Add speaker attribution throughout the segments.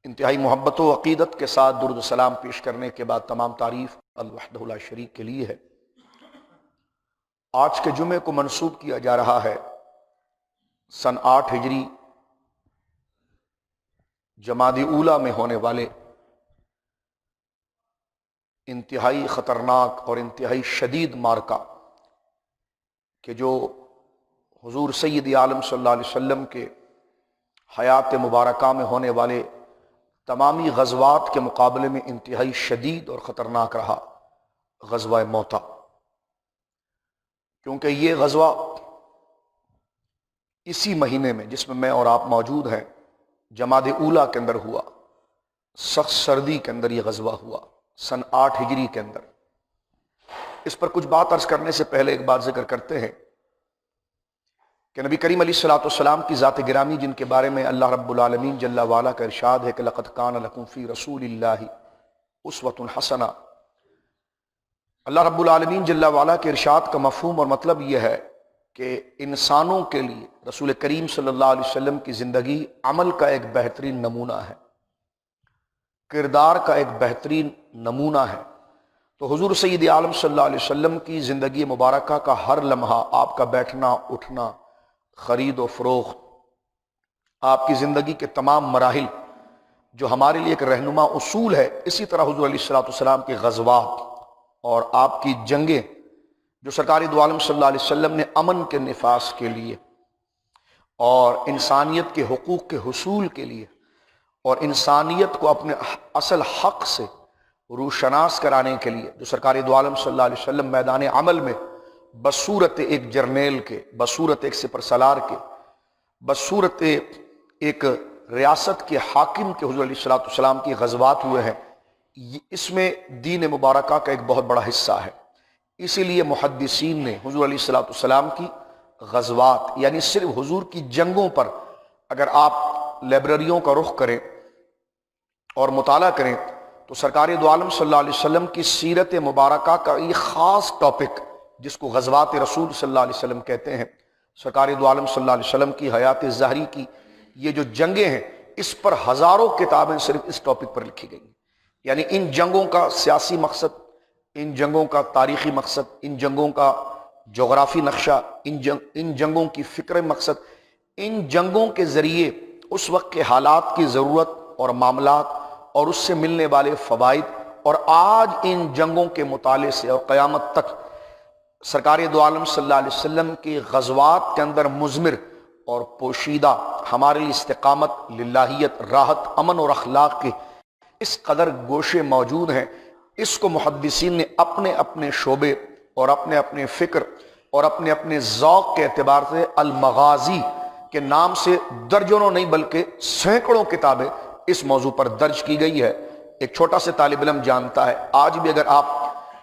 Speaker 1: انتہائی محبت و عقیدت کے ساتھ درود و سلام پیش کرنے کے بعد تمام تعریف الوحدہ لا شریک کے لیے ہے۔ آج کے جمعے کو منسوب کیا جا رہا ہے سن 8 ہجری جمادی اولی میں ہونے والے انتہائی خطرناک اور انتہائی شدید معرکہ کہ جو حضور سید عالم صلی اللہ علیہ وسلم کے حیات مبارکہ میں ہونے والے تمامی غزوات کے مقابلے میں انتہائی شدید اور خطرناک رہا، غزوہ موتا۔ کیونکہ یہ غزوہ اسی مہینے میں جس میں میں اور آپ موجود ہیں جمادی اولی کے اندر ہوا، سخت سردی کے اندر یہ غزوہ ہوا سن 8 ہجری کے اندر۔ اس پر کچھ بات عرض کرنے سے پہلے ایک بات ذکر کرتے ہیں کہ نبی کریم علیہ الصلوۃ والسلام کی ذات گرامی جن کے بارے میں اللہ رب العالمین جل وعلا کا ارشاد ہے کہ لقد کان لکم فی رسول اللہ اسوۃ حسنہ، اللہ رب العالمین جل وعلا کے ارشاد کا مفہوم اور مطلب یہ ہے کہ انسانوں کے لیے رسول کریم صلی اللہ علیہ وسلم کی زندگی عمل کا ایک بہترین نمونہ ہے، کردار کا ایک بہترین نمونہ ہے۔ تو حضور سید عالم صلی اللہ علیہ وسلم کی زندگی مبارکہ کا ہر لمحہ، آپ کا بیٹھنا اٹھنا، خرید و فروخت، آپ کی زندگی کے تمام مراحل جو ہمارے لیے ایک رہنما اصول ہے، اسی طرح حضور علیہ الصلوۃ والسلام کے غزوات اور آپ کی جنگیں جو سرکار دو عالم صلی اللہ علیہ وسلم نے امن کے نفاذ کے لیے اور انسانیت کے حقوق کے حصول کے لیے اور انسانیت کو اپنے اصل حق سے روشناس کرانے کے لیے جو سرکار دو عالم صلی اللہ علیہ وسلم میدان عمل میں بصورت ایک جرنیل کے، بصورت ایک سپر سالار کے، بصورت ایک ریاست کے حاکم کے حضور علیہ الصلوۃ والسلام کی غزوات ہوئے ہیں، اس میں دین مبارکہ کا ایک بہت بڑا حصہ ہے۔ اسی لیے محدثین نے حضور علیہ الصلوۃ والسلام کی غزوات یعنی صرف حضور کی جنگوں پر اگر آپ لائبریریوں کا رخ کریں اور مطالعہ کریں تو سرکار دو عالم صلی اللہ علیہ وسلم کی سیرت مبارکہ کا یہ خاص ٹاپک جس کو غزوات رسول صلی اللہ علیہ وسلم کہتے ہیں، سرکار دو عالم صلی اللہ علیہ وسلم کی حیات ظاہری کی یہ جو جنگیں ہیں، اس پر ہزاروں کتابیں صرف اس ٹاپک پر لکھی گئی ہیں۔ یعنی ان جنگوں کا سیاسی مقصد، ان جنگوں کا تاریخی مقصد، ان جنگوں کا جغرافی نقشہ، ان جنگوں کی فکر مقصد، ان جنگوں کے ذریعے اس وقت کے حالات کی ضرورت اور معاملات اور اس سے ملنے والے فوائد، اور آج ان جنگوں کے مطالعے سے اور قیامت تک سرکار دو عالم صلی اللہ علیہ وسلم کی غزوات کے اندر مضمر اور پوشیدہ ہمارے لیے استقامت، للہیت، راحت، امن اور اخلاق کے اس قدر گوشے موجود ہیں۔ اس کو محدثین نے اپنے اپنے شعبے اور اپنے اپنے فکر اور اپنے اپنے ذوق کے اعتبار سے المغازی کے نام سے درجنوں نہیں بلکہ سینکڑوں کتابیں اس موضوع پر درج کی گئی ہے۔ ایک چھوٹا سے طالب علم جانتا ہے، آج بھی اگر آپ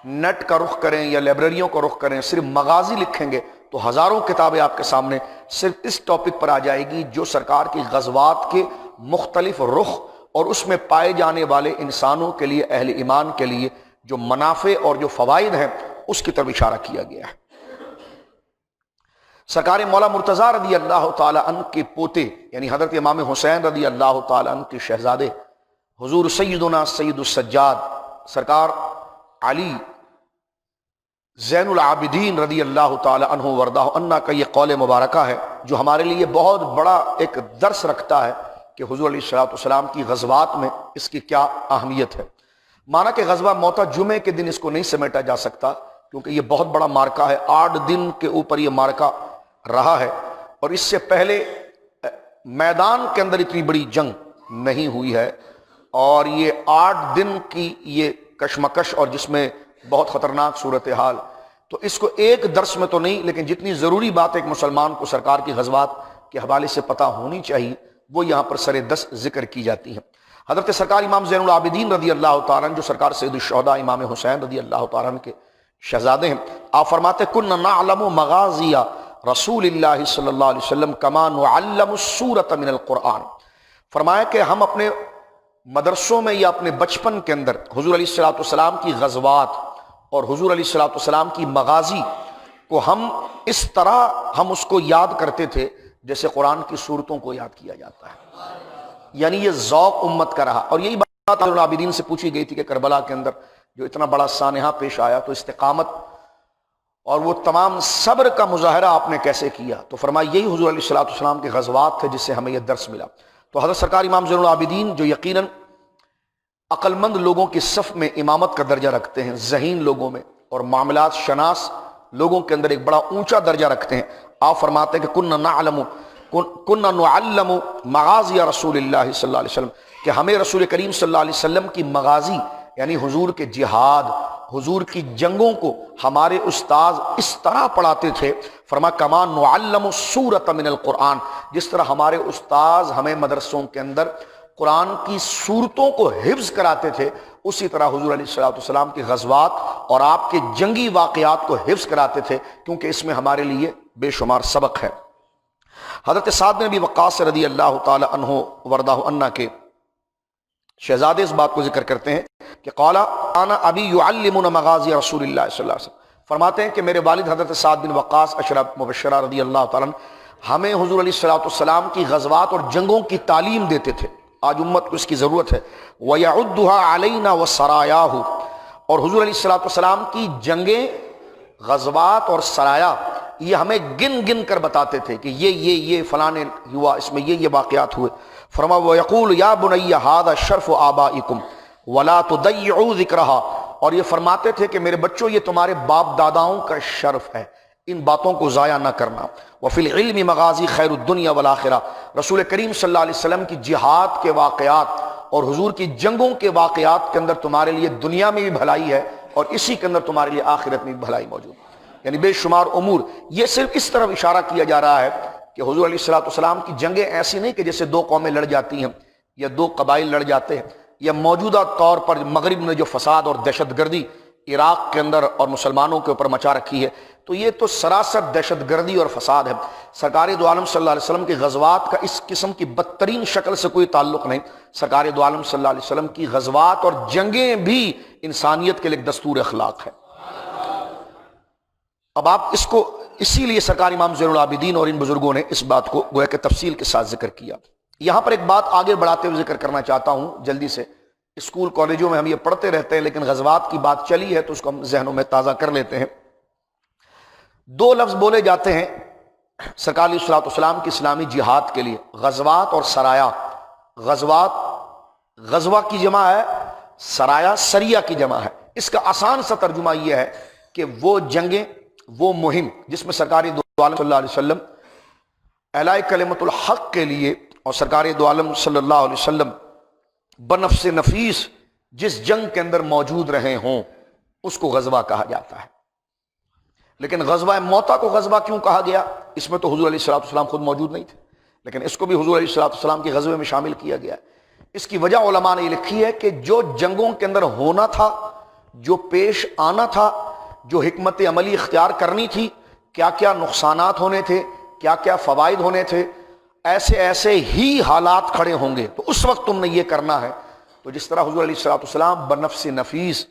Speaker 1: نیٹ کا رخ کریں یا لائبریریوں کا رخ کریں، صرف مغازی لکھیں گے تو ہزاروں کتابیں آپ کے سامنے صرف اس ٹاپک پر آ جائے گی جو سرکار کی غزوات کے مختلف رخ اور اس میں پائے جانے والے انسانوں کے لیے، اہل ایمان کے لیے جو منافع اور جو فوائد ہیں اس کی طرف اشارہ کیا گیا ہے۔ سرکار مولا مرتضیٰ رضی اللہ تعالی عنہ کے پوتے یعنی حضرت امام حسین رضی اللہ تعالی عنہ کے شہزادے حضور سیدنا سید السجاد سرکار علی زین العابدین رضی اللہ تعالی عنہ وردہ عنہ کا یہ قول مبارکہ ہے جو ہمارے لیے بہت بڑا ایک درس رکھتا ہے کہ حضور علیہ الصلوۃ والسلام کی غزوات میں اس کی کیا اہمیت ہے۔ مانا کہ غزوہ موتا جمعے کے دن اس کو نہیں سمیٹا جا سکتا کیونکہ یہ بہت بڑا مارکہ ہے، 8 دن کے اوپر یہ مارکہ رہا ہے، اور اس سے پہلے میدان کے اندر اتنی بڑی جنگ نہیں ہوئی ہے، اور یہ 8 دن کی یہ کشمکش اور جس میں بہت خطرناک صورتحال، تو اس کو ایک درس میں تو نہیں لیکن جتنی ضروری بات ایک مسلمان کو سرکار کی غزوات کے حوالے سے پتہ ہونی چاہیے وہ یہاں پر سر دست ذکر کی جاتی ہے۔ حضرت سرکار امام زین العابدین رضی اللہ تعالیٰ عنہ جو سرکار سید الشہداء امام حسین رضی اللہ تعالیٰ عنہ کے شہزادے ہیں، آپ فرماتے کن نعلم مغازی رسول اللہ صلی اللہ علیہ وسلم کما نعلم السورۃ من القرآن، فرمایا کہ ہم اپنے مدرسوں میں یا اپنے بچپن کے اندر حضور علیہ الصلوۃ والسلام کی غزوات اور حضور علیہ الصلوۃ والسلام کی مغازی کو ہم اس طرح ہم اس کو یاد کرتے تھے جیسے قرآن کی صورتوں کو یاد کیا جاتا ہے۔ یعنی یہ ذوق امت کا رہا. اور یہی بات حضرت العابدین سے پوچھی گئی تھی کہ کربلا کے اندر جو اتنا بڑا سانحہ پیش آیا تو استقامت اور وہ تمام صبر کا مظاہرہ آپ نے کیسے کیا؟ تو فرمایا یہی حضور علیہ الصلوۃ والسلام کے غزوات تھے جس سے ہمیں یہ درس ملا. تو حضرت سرکار امام زین العابدین جو یقیناً عقل مند لوگوں کی صف میں امامت کا درجہ رکھتے ہیں، ذہین لوگوں میں اور معاملات شناس لوگوں کے اندر ایک بڑا اونچا درجہ رکھتے ہیں، آپ فرماتے ہیں کہ کننا نعلم مغازی رسول اللہ صلی اللہ علیہ وسلم، کہ ہمیں رسول کریم صلی اللہ علیہ وسلم کی مغازی یعنی حضور کے جہاد، حضور کی جنگوں کو ہمارے استاذ اس طرح پڑھاتے تھے. فرما کما نعلم سورۃ من القرآن، جس طرح ہمارے استاذ ہمیں مدرسوں کے اندر قرآن کی صورتوں کو حفظ کراتے تھے، اسی طرح حضور علیہ الصلوۃ والسلام کے غزوات اور آپ کے جنگی واقعات کو حفظ کراتے تھے، کیونکہ اس میں ہمارے لیے بے شمار سبق ہے. حضرت سعد بن ابی وقاص رضی اللہ تعالی عنہ وردہ عنہ کے شہزادے اس بات کو ذکر کرتے ہیں کہ قال انا ابی یعلمنا مغازی رسول اللہ صلی اللہ علیہ وسلم، فرماتے ہیں کہ میرے والد حضرت سعد بن وقاص عشرہ مبشرہ رضی اللہ تعالیٰ عنہ ہمیں حضور علیہ الصلوۃ والسلام کی غزوات اور جنگوں کی تعلیم دیتے تھے. آج امت کو اس کی ضرورت ہے. وَيَعُدُّهَا عَلَيْنَا وَسَرَایَاهُ، اور حضور علیہ الصلوۃ والسلام کی جنگیں، غزوات اور سرایا یہ ہمیں گن گن کر بتاتے تھے کہ یہ فلانے ہوا، اس میں یہ واقعات ہوئے. فرما وَيَقُولُ يَا بُنَيَّ هَذَا شَرْفُ آبَائِكُمْ وَلَا تُضَيِّعُوا ذِكْرَهَا، اور یہ فرماتے تھے کہ میرے بچوں یہ تمہارے باپ داداؤں کا شرف ہے، ان باتوں کو ضائع نہ کرنا. وفی العلم مغازی خیر الدنیا والآخرہ، رسول کریم صلی اللہ علیہ وسلم کی جہاد کے واقعات اور حضور کی جنگوں کے واقعات کے اندر تمہارے لیے دنیا میں بھی بھلائی ہے اور اسی کے اندر تمہارے لیے آخرت میں بھی بھلائی موجود ہے. یعنی بے شمار امور. یہ صرف اس طرف اشارہ کیا جا رہا ہے کہ حضور علیہ الصلوۃ والسلام کی جنگیں ایسی نہیں کہ جیسے دو قومیں لڑ جاتی ہیں یا دو قبائل لڑ جاتے ہیں، یا موجودہ طور پر مغرب نے جو فساد اور دہشت گردی عراق کے اندر اور مسلمانوں کے اوپر مچا رکھی ہے، تو یہ تو سراسر دہشت گردی اور فساد ہے. سرکار دو عالم صلی اللہ علیہ وسلم کے غزوات کا اس قسم کی بدترین شکل سے کوئی تعلق نہیں. سرکار دو عالم صلی اللہ علیہ وسلم کی غزوات اور جنگیں بھی انسانیت کے لیے ایک دستور اخلاق ہے. اب آپ اس کو اسی لیے سرکار امام زین العابدین اور ان بزرگوں نے اس بات کو گویا کہ تفصیل کے ساتھ ذکر کیا. یہاں پر ایک بات آگے بڑھاتے ہوئے ذکر کرنا چاہتا ہوں جلدی سے. اسکول کالجوں میں ہم یہ پڑھتے رہتے ہیں، لیکن غزوات کی بات چلی ہے تو اس کو ہم ذہنوں میں تازہ کر لیتے ہیں. دو لفظ بولے جاتے ہیں سرکار علیہ الصلوۃ والسلام کی اسلامی جہاد کے لیے، غزوات اور سرایا. غزوات غزوہ کی جمع ہے، سرایا سریہ کی جمع ہے. اس کا آسان سا ترجمہ یہ ہے کہ وہ جنگیں، وہ مہم جس میں سرکار دو عالم صلی اللہ علیہ وسلم اعلاء کلمت الحق کے لیے اور سرکار دو عالم صلی اللہ علیہ وسلم بنفس نفیس جس جنگ کے اندر موجود رہے ہوں اس کو غزوہ کہا جاتا ہے. لیکن غزوہ موتا کو غزوہ کیوں کہا گیا؟ اس میں تو حضور علیہ الصلوۃ والسلام خود موجود نہیں تھے، لیکن اس کو بھی حضور علیہ الصلوۃ والسلام کے غزوے میں شامل کیا گیا. اس کی وجہ علماء نے یہ لکھی ہے کہ جو جنگوں کے اندر ہونا تھا، جو پیش آنا تھا، جو حکمت عملی اختیار کرنی تھی، کیا کیا نقصانات ہونے تھے، کیا کیا فوائد ہونے تھے، ایسے ہی حالات کھڑے ہوں گے تو اس وقت تم نے یہ کرنا ہے. تو جس طرح حضور علیہ الصلوۃ والسلام بنفس نفیس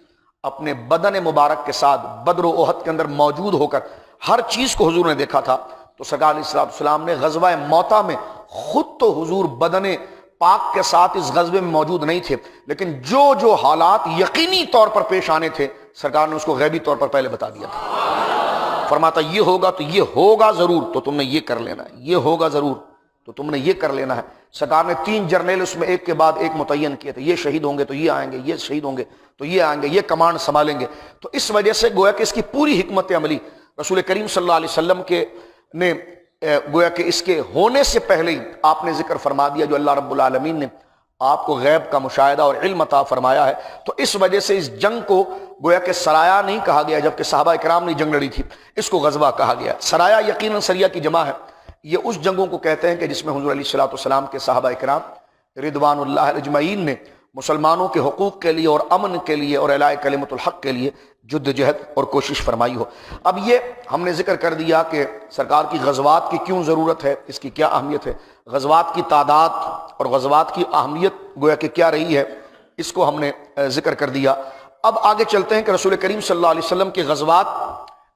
Speaker 1: اپنے بدن مبارک کے ساتھ بدر و احد کے اندر موجود ہو کر ہر چیز کو حضور نے دیکھا تھا، تو سرکار علیہ الصلوۃ والسلام نے غزوہ موتا میں خود تو حضور بدن پاک کے ساتھ اس غزوے میں موجود نہیں تھے، لیکن جو حالات یقینی طور پر پیش آنے تھے سرکار نے اس کو غیبی طور پر پہلے بتا دیا تھا. فرماتا یہ ہوگا تو یہ ہوگا ضرور، تو تم نے یہ کر لینا ہے، یہ ہوگا ضرور تو تم نے یہ کر لینا ہے. سرکار نے 3 جرنیل اس میں ایک کے بعد ایک متعین کیے تھے، یہ شہید ہوں گے تو یہ آئیں گے، یہ شہید ہوں گے تو یہ آئیں گے، یہ کمانڈ سنبھالیں گے. تو اس وجہ سے گویا کہ اس کی پوری حکمت عملی رسول کریم صلی اللہ علیہ وسلم کے نے گویا کہ اس کے ہونے سے پہلے ہی آپ نے ذکر فرما دیا، جو اللہ رب العالمین نے آپ کو غیب کا مشاہدہ اور علم عطا فرمایا ہے. تو اس وجہ سے اس جنگ کو گویا کہ سرایا نہیں کہا گیا، جبکہ صحابہ کرام نے جنگ لڑی تھی، اس کو غزوہ کہا گیا. سرایا یقیناً سریہ کی جمع ہے. یہ اس جنگوں کو کہتے ہیں کہ جس میں حضور علیہ الصلوۃ والسلام کے صحابہ کرام رضوان اللہ اجمعین نے مسلمانوں کے حقوق کے لیے اور امن کے لیے اور اعلاء کلمت الحق کے لیے جد جہد اور کوشش فرمائی ہو. اب یہ ہم نے ذکر کر دیا کہ سرکار کی غزوات کی کیوں ضرورت ہے، اس کی کیا اہمیت ہے، غزوات کی تعداد اور غزوات کی اہمیت گویا کہ کیا رہی ہے، اس کو ہم نے ذکر کر دیا. اب آگے چلتے ہیں کہ رسول کریم صلی اللہ علیہ وسلم کے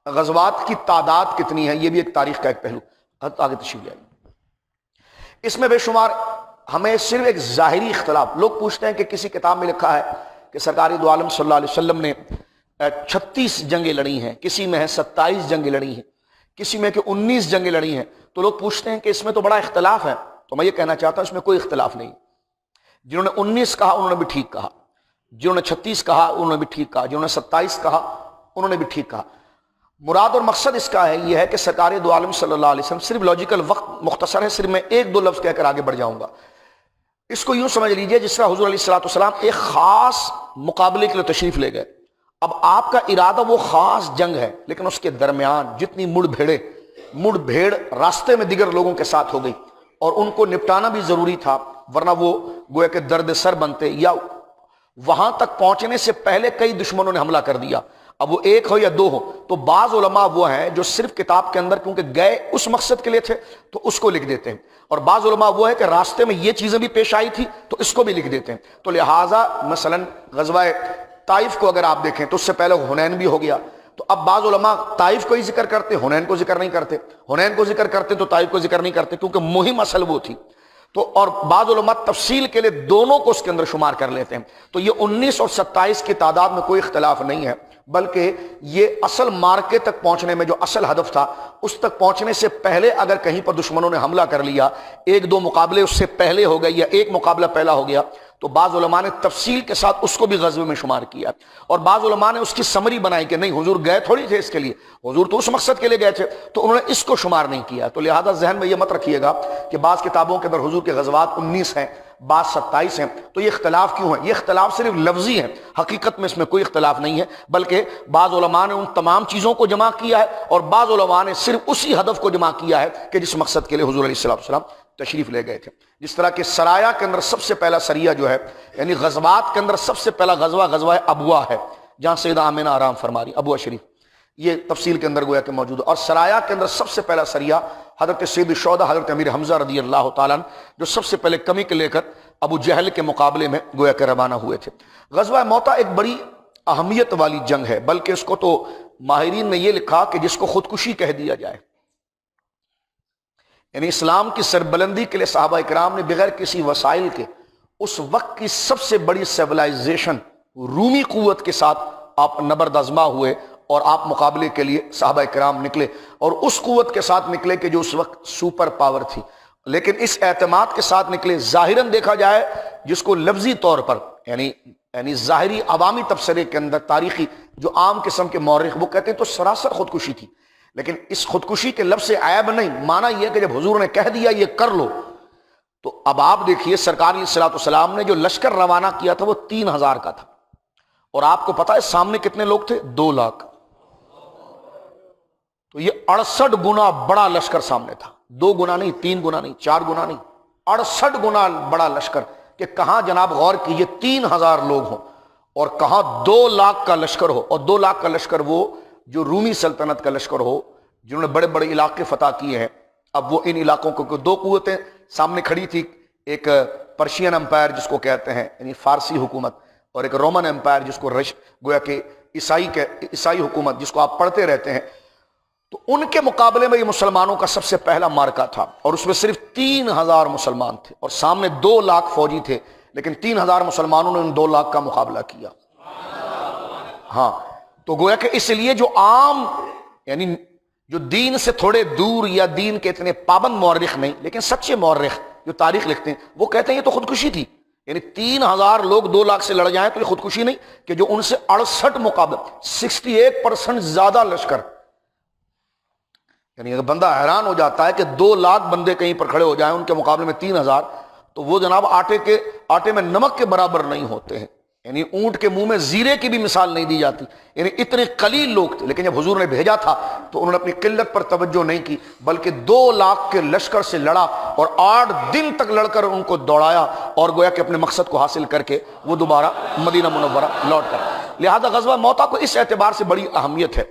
Speaker 1: غزوات کی تعداد کتنی ہے. یہ بھی ایک تاریخ کا ایک پہلو. آگے تشریف لائیے. اس میں بے شمار ہمیں صرف ایک ظاہری اختلاف، لوگ پوچھتے ہیں کہ کسی کتاب میں لکھا ہے کہ سرکار دو عالم صلی اللہ علیہ وسلم نے 36 جنگیں لڑی ہیں، کسی میں ہے 27 جنگیں لڑی ہیں، کسی میں کہ 19 جنگیں لڑی ہیں، تو لوگ پوچھتے ہیں کہ اس میں تو بڑا اختلاف ہے. تو میں یہ کہنا چاہتا ہوں اس میں کوئی اختلاف نہیں. جنہوں نے 19 کہا انہوں نے بھی ٹھیک کہا، جنہوں نے 36 کہا انہوں نے بھی ٹھیک کہا، جنہوں نے 27 کہا انہوں نے بھی ٹھیک کہا. مراد اور مقصد اس کا ہے یہ ہے کہ سرکار دو عالم صلی اللہ علیہ وسلم، صرف لاجیکل وقت مختصر ہے، صرف میں ایک دو لفظ کہہ کر آگے بڑھ جاؤں گا. اس کو یوں سمجھ لیجئے جس طرح حضور علیہ الصلوۃ والسلام ایک خاص مقابلے کے لیے تشریف لے گئے. اب آپ کا ارادہ وہ خاص جنگ ہے، لیکن اس کے درمیان جتنی مڑ بھیڑ راستے میں دیگر لوگوں کے ساتھ ہو گئی اور ان کو نپٹانا بھی ضروری تھا، ورنہ وہ گویا کہ درد سر بنتے، یا وہاں تک پہنچنے سے پہلے کئی دشمنوں نے حملہ کر دیا. اب وہ ایک ہو یا دو ہو، تو بعض علماء وہ ہیں جو صرف کتاب کے اندر کیونکہ گئے اس مقصد کے لیے تھے تو اس کو لکھ دیتے ہیں، اور بعض علماء وہ ہے کہ راستے میں یہ چیزیں بھی پیش آئی تھی تو اس کو بھی لکھ دیتے ہیں. تو لہٰذا مثلا غزوہ طائف کو اگر آپ دیکھیں تو اس سے پہلے حنین بھی ہو گیا، تو اب بعض علماء طائف کو ہی ذکر کرتے، حنین کو ذکر نہیں کرتے، حنین کو ذکر کرتے تو طائف کو ذکر نہیں کرتے، کیونکہ مہم اصل وہ تھی. تو اور بعض علماء تفصیل کے لیے دونوں کو اس کے اندر شمار کر لیتے ہیں. تو یہ 19 اور 27 کی تعداد میں کوئی اختلاف نہیں ہے، بلکہ یہ اصل مارکے تک پہنچنے میں جو اصل ہدف تھا اس تک پہنچنے سے پہلے اگر کہیں پر دشمنوں نے حملہ کر لیا، ایک دو مقابلے اس سے پہلے ہو گئے یا ایک مقابلہ پہلا ہو گیا، تو بعض علماء نے تفصیل کے ساتھ اس کو بھی غزوے میں شمار کیا، اور بعض علماء نے اس کی سمری بنائی کہ نہیں حضور گئے تھوڑی تھے اس کے لیے، حضور تو اس مقصد کے لیے گئے تھے، تو انہوں نے اس کو شمار نہیں کیا. تو لہذا ذہن میں یہ مت رکھیے گا کہ بعض کتابوں کے اندر حضور کے غزوات 19 ہیں، بعض 27 ہیں، تو یہ اختلاف کیوں ہے؟ یہ اختلاف صرف لفظی ہے، حقیقت میں اس میں کوئی اختلاف نہیں ہے، بلکہ بعض علماء نے ان تمام چیزوں کو جمع کیا ہے اور بعض علماء نے صرف اسی ہدف کو جمع کیا ہے کہ جس مقصد کے لیے حضور علیہ السلام تشریف لے گئے تھے. جس طرح کہ سرایا کے اندر سب سے پہلا سریہ جو ہے، یعنی غزوات کے اندر سب سے پہلا غزوہ ابوا ہے، جہاں سیدہ آمنہ آرام فرما رہی، ابوا شریف، یہ تفصیل کے اندر گویا کہ موجود ہے. اور سرایا کے اندر سب سے پہلا سریہ حضرت سید الشہداء حضرت امیر حمزہ رضی اللہ تعالیٰ عنہ، جو سب سے پہلے کمی کے لے کر ابو جہل کے مقابلے میں گویا کہ روانہ ہوئے تھے. غزوہ موتا ایک بڑی اہمیت والی جنگ ہے، بلکہ اس کو تو ماہرین نے یہ لکھا کہ جس کو خودکشی کہہ دیا جائے. یعنی اسلام کی سربلندی کے لیے صحابہ کرام نے بغیر کسی وسائل کے اس وقت کی سب سے بڑی سیولائزیشن رومی قوت کے ساتھ آپ نبرد آزما ہوئے اور آپ مقابلے کے لیے صحابہ کرام نکلے، اور اس قوت کے ساتھ نکلے کہ جو اس وقت سپر پاور تھی، لیکن اس اعتماد کے ساتھ نکلے. ظاہراً دیکھا جائے جس کو لفظی طور پر یعنی ظاہری عوامی تبصرے کے اندر تاریخی جو عام قسم کے مورخ وہ کہتے ہیں تو سراسر خودکشی تھی، لیکن اس خودکشی کے لفظ سے عیب نہیں، معنی یہ کہ جب حضور نے کہہ دیا یہ کر لو. تو اب آپ دیکھیے سرکار علیہ الصلوۃ والسلام نے جو لشکر روانہ کیا تھا وہ 3000 کا تھا، اور آپ کو پتا ہے سامنے کتنے لوگ تھے؟ 2 لاکھ. تو یہ 68 گنا بڑا لشکر سامنے تھا، 2 گنا نہیں، 3 گنا نہیں، 4 گنا نہیں، 68 گنا بڑا لشکر. کہ کہاں جناب غور کیجئے 3000 لوگ ہوں اور کہاں 2 لاکھ کا لشکر ہو، اور 2 لاکھ کا لشکر وہ جو رومی سلطنت کا لشکر ہو جنہوں نے بڑے بڑے علاقے فتح کیے ہیں. اب وہ ان علاقوں کو 2 قوتیں سامنے کھڑی تھی، ایک پرشین امپائر جس کو کہتے ہیں یعنی فارسی حکومت، اور ایک رومن امپائر جس کو گویا کہ عیسائی حکومت جس کو آپ پڑھتے رہتے ہیں. تو ان کے مقابلے میں یہ مسلمانوں کا سب سے پہلا مارکا تھا، اور اس میں صرف 3000 مسلمان تھے اور سامنے 2 لاکھ فوجی تھے، لیکن 3000 مسلمانوں نے ان 2 لاکھ کا مقابلہ کیا. ہاں تو گویا کہ اس لیے جو عام یعنی جو دین سے تھوڑے دور یا دین کے اتنے پابند مورخ نہیں لیکن سچے مورخ جو تاریخ لکھتے ہیں وہ کہتے ہیں یہ تو خودکشی تھی. یعنی 3000 لوگ 2 لاکھ سے لڑ جائیں تو یہ خودکشی نہیں کہ جو ان سے 68 مقابلہ 68% زیادہ لشکر. یعنی اگر بندہ حیران ہو جاتا ہے کہ 2 لاکھ بندے کہیں پر کھڑے ہو جائیں ان کے مقابلے میں 3000، تو وہ جناب آٹے میں نمک کے برابر نہیں ہوتے ہیں. یعنی اونٹ کے منہ میں زیرے کی بھی مثال نہیں دی جاتی. یعنی اتنے قلیل لوگ تھے، لیکن جب حضور نے بھیجا تھا تو انہوں نے اپنی قلت پر توجہ نہیں کی، بلکہ 2 لاکھ کے لشکر سے لڑا اور 8 دن تک لڑ کر ان کو دوڑایا، اور گویا کہ اپنے مقصد کو حاصل کر کے وہ دوبارہ مدینہ منورہ لوٹ کر. لہذا غزوہ موتا کو اس اعتبار سے بڑی اہمیت ہے.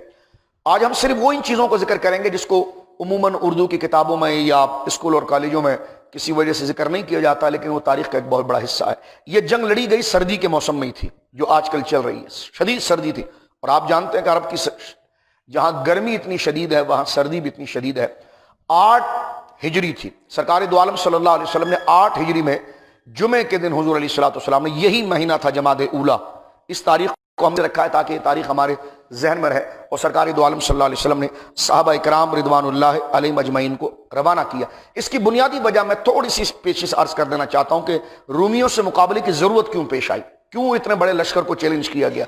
Speaker 1: آج ہم صرف وہ ان چیزوں کو ذکر کریں گے جس کو عموماً اردو کی کتابوں میں یا اسکول اور کالجوں میں کسی وجہ سے ذکر نہیں کیا جاتا، لیکن وہ تاریخ کا ایک بہت بڑا حصہ ہے. یہ جنگ لڑی گئی سردی کے موسم میں ہی تھی جو آج کل چل رہی ہے، شدید سردی تھی. اور آپ جانتے ہیں کہ عرب کی جہاں گرمی اتنی شدید ہے وہاں سردی بھی اتنی شدید ہے. 8 ہجری تھی. سرکار دو عالم صلی اللہ علیہ وسلم نے 8 ہجری میں جمعے کے دن حضور علیہ الصلوۃ والسلام نے، یہی مہینہ تھا جمادی اولیٰ، اس تاریخ کو ہم نے رکھا ہے تاکہ یہ تاریخ ہمارے ذہن میں رہے، اور سرکار دو عالم صلی اللہ علیہ وسلم نے صحابہ کرام رضوان اللہ علیہم اجمعین کو روانہ کیا. اس کی بنیادی وجہ میں تھوڑی سی پیشش عرض کر دینا چاہتا ہوں کہ رومیوں سے مقابلے کی ضرورت کیوں پیش آئی، کیوں اتنے بڑے لشکر کو چیلنج کیا گیا،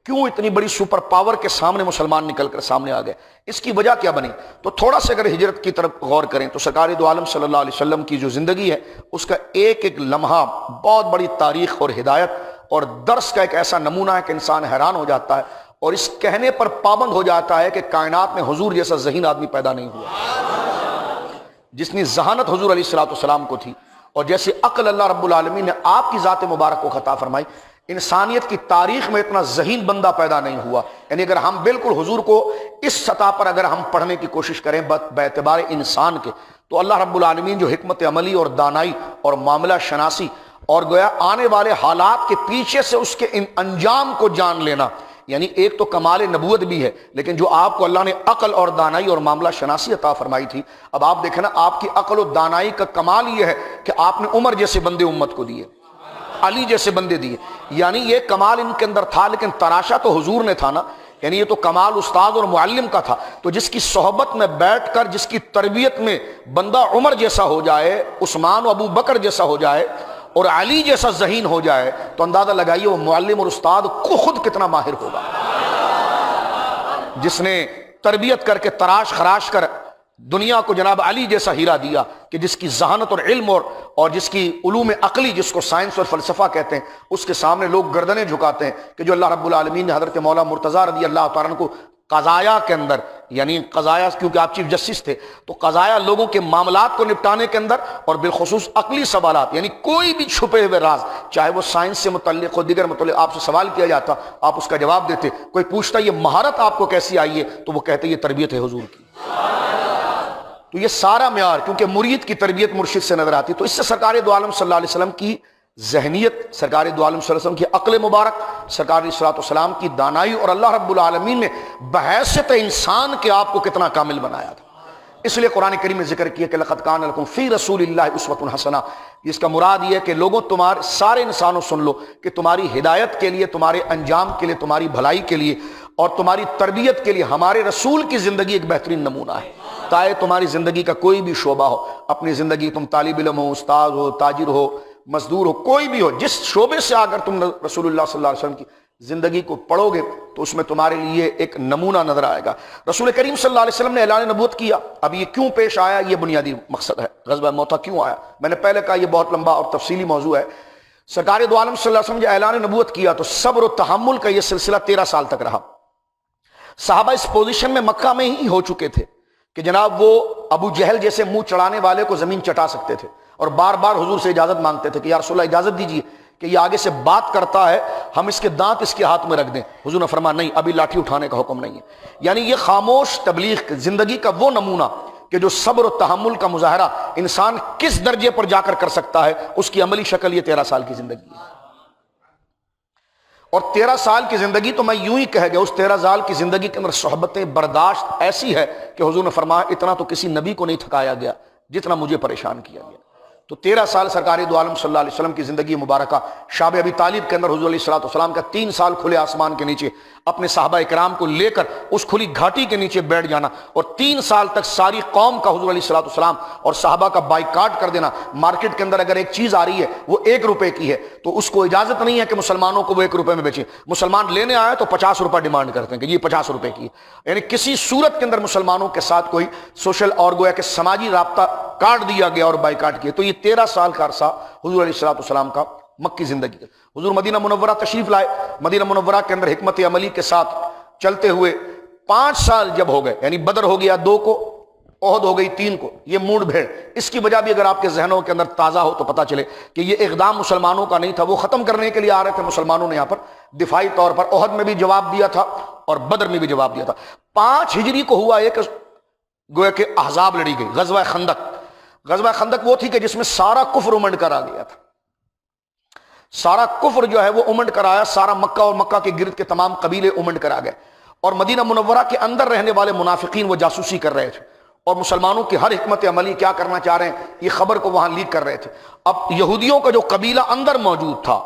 Speaker 1: کیوں اتنی بڑی سپر پاور کے سامنے مسلمان نکل کر سامنے آ گئے، اس کی وجہ کیا بنی. تو تھوڑا سا اگر ہجرت کی طرف غور کریں تو سرکار دو عالم صلی اللہ علیہ وسلم کی جو زندگی ہے اس کا ایک ایک لمحہ بہت بڑی تاریخ اور ہدایت اور درس کا ایک ایسا نمونہ ہے کہ انسان حیران ہو جاتا ہے اور اس کہنے پر پابند ہو جاتا ہے کہ کائنات میں حضور جیسا ذہین آدمی پیدا نہیں ہوا. جتنی ذہانت حضور علیہ الصلوۃ والسلام کو تھی اور جیسے عقل اللہ رب العالمین نے آپ کی ذات مبارک کو عطا فرمائی، انسانیت کی تاریخ میں اتنا ذہین بندہ پیدا نہیں ہوا. یعنی اگر ہم بالکل حضور کو اس سطح پر اگر ہم پڑھنے کی کوشش کریں باعتبار انسان کے، تو اللہ رب العالمین جو حکمت عملی اور دانائی اور معاملہ شناسی اور گویا آنے والے حالات کے پیچھے سے اس کے انجام کو جان لینا، یعنی ایک تو کمال نبوت بھی ہے، لیکن جو آپ کو اللہ نے عقل اور دانائی اور معاملہ شناسی عطا فرمائی تھی. اب آپ دیکھیں نا، آپ کی عقل و دانائی کا کمال یہ ہے کہ آپ نے عمر جیسے بندے امت کو دیے، علی جیسے بندے دیے، یعنی یہ کمال ان کے اندر تھا، لیکن تراشا تو حضور نے تھا نا. یعنی یہ تو کمال استاد اور معلم کا تھا. تو جس کی صحبت میں بیٹھ کر جس کی تربیت میں بندہ عمر جیسا ہو جائے، عثمان و ابو بکر جیسا ہو جائے اور علی جیسا ذہین ہو جائے، تو اندازہ لگائیے وہ معلم اور استاد کو خود کتنا ماہر ہوگا. جس نے تربیت کر کے تراش خراش کر دنیا کو جناب علی جیسا ہیرا دیا، کہ جس کی ذہانت اور علم اور جس کی علوم عقلی، جس کو سائنس اور فلسفہ کہتے ہیں، اس کے سامنے لوگ گردنیں جھکاتے ہیں. کہ جو اللہ رب العالمین نے حضرت مولا مرتضیٰ رضی اللہ تعالیٰ عنہ کو قضایا کے اندر، یعنی قضایا کیونکہ آپ چیف جسٹس تھے، تو قضایا لوگوں کے معاملات کو نپٹانے کے اندر اور بالخصوص عقلی سوالات، یعنی کوئی بھی چھپے ہوئے راز، چاہے وہ سائنس سے متعلق ہو، دیگر متعلق، آپ سے سوال کیا جاتا آپ اس کا جواب دیتے. کوئی پوچھتا یہ مہارت آپ کو کیسی آئی ہے، تو وہ کہتے یہ تربیت ہے حضور کی. تو یہ سارا معیار کیونکہ مرید کی تربیت مرشد سے نظر آتی. تو اس سے سرکار دو عالم صلی اللہ علیہ وسلم کی ذہنیت، سرکار دو عالم صلی اللہ علیہ وسلم کی عقل مبارک، سرکار علیہ الصلوۃ والسلام کی دانائی، اور اللہ رب العالمین نے بحیثیت انسان کے آپ کو کتنا کامل بنایا تھا. اس لیے قرآن کریم میں ذکر کیا کہ لقد کان لکم فی رسول اللہ اسوۃ حسنہ. اس کا مراد یہ ہے کہ لوگوں، تمہارے سارے انسانوں سن لو کہ تمہاری ہدایت کے لیے، تمہارے انجام کے لیے، تمہاری بھلائی کے لیے اور تمہاری تربیت کے لیے ہمارے رسول کی زندگی ایک بہترین نمونہ ہے. چاہے تمہاری زندگی کا کوئی بھی شعبہ ہو، اپنی زندگی تم طالب علم ہو، استاد ہو، تاجر ہو، مزدور ہو، کوئی بھی ہو، جس شعبے سے اگر تم رسول اللہ صلی اللہ علیہ وسلم کی زندگی کو پڑھو گے تو اس میں تمہارے لیے ایک نمونہ نظر آئے گا. رسول کریم صلی اللہ علیہ وسلم نے اعلان نبوت کیا. اب یہ کیوں پیش آیا، یہ بنیادی مقصد ہے. غزوہ موطا کیوں آیا، میں نے پہلے کہا یہ بہت لمبا اور تفصیلی موضوع ہے. سرکار دو عالم صلی اللہ علیہ وسلم نے اعلان نبوت کیا تو صبر و تحمل کا یہ سلسلہ 13 سال تک رہا. صحابہ اس پوزیشن میں مکہ میں ہی ہو چکے تھے کہ جناب وہ ابو جہل جیسے منہ چڑھانے والے کو زمین چٹا سکتے تھے، اور بار بار حضور سے اجازت مانگتے تھے کہ یا رسول اللہ اجازت دیجیے کہ یہ آگے سے بات کرتا ہے، ہم اس کے دانت اس کے ہاتھ میں رکھ دیں. حضور نے فرمایا نہیں، ابھی لاٹھی اٹھانے کا حکم نہیں ہے. یعنی یہ خاموش تبلیغ زندگی کا وہ نمونہ کہ جو صبر و تحمل کا مظاہرہ انسان کس درجے پر جا کر سکتا ہے، اس کی عملی شکل یہ 13 سال کی زندگی ہے. اور 13 سال کی زندگی تو میں یوں ہی کہہ گیا، اس 13 سال کی زندگی کے اندر صحبتیں برداشت ایسی ہے کہ حضور نے فرمایا اتنا تو کسی نبی کو نہیں تھکایا گیا جتنا مجھے پریشان کیا گیا. تو 13 سال سرکار دو عالم صلی اللہ علیہ وسلم کی زندگی مبارکہ شاب ابی طالب کے اندر حضور علیہ الصلوۃ والسلام کا 3 سال کھلے آسمان کے نیچے اپنے صحابہ کرام کو لے کر اس کھلی گھاٹی کے نیچے بیٹھ جانا، اور 3 سال تک ساری قوم کا حضور علیہ الصلوۃ والسلام اور صحابہ کا بائیکاٹ کر دینا. مارکیٹ کے اندر اگر ایک چیز آ رہی ہے وہ 1 روپے کی ہے تو اس کو اجازت نہیں ہے کہ مسلمانوں کو وہ 1 روپے میں بیچیں. مسلمان لینے آئے تو 50 روپے ڈیمانڈ کرتے ہیں کہ یہ 50 روپے کی ہے. یعنی کسی صورت کے اندر مسلمانوں کے ساتھ کوئی سوشل اور گویا کہ سماجی رابطہ کاٹ دیا گیا اور بائیکاٹ کیا. تو یہ 13 سال کا عرصہ حضور علیہ الصلوۃ والسلام کا مکی زندگی کا. حضور مدینہ منورہ تشریف لائے. مدینہ منورہ کے اندر حکمت عملی کے ساتھ چلتے ہوئے 5 سال جب ہو گئے، یعنی بدر ہو گیا 2 کو، احد ہو گئی 3 کو، یہ موڑ بھیڑ. اس کی وجہ بھی اگر آپ کے ذہنوں کے اندر تازہ ہو تو پتہ چلے کہ یہ اقدام مسلمانوں کا نہیں تھا، وہ ختم کرنے کے لیے آ رہے تھے. مسلمانوں نے یہاں پر دفاعی طور پر احد میں بھی جواب دیا تھا اور بدر میں بھی جواب دیا تھا. 5 ہجری کو ہوا ایک گویا کہ احزاب لڑی گئی، غزوہ خندق. غزوہ خندق وہ تھی کہ جس میں سارا کفر امنڈ کر آ گیا تھا. سارا کفر جو ہے وہ امنڈ کر آیا، سارا مکہ اور مکہ کے گرد کے تمام قبیلے امنڈ کر آ گئے، اور مدینہ منورہ کے اندر رہنے والے منافقین وہ جاسوسی کر رہے تھے. اور مسلمانوں کی ہر حکمت عملی کیا کرنا چاہ رہے ہیں، یہ خبر کو وہاں لیک کر رہے تھے۔ اب یہودیوں کا جو قبیلہ اندر موجود تھا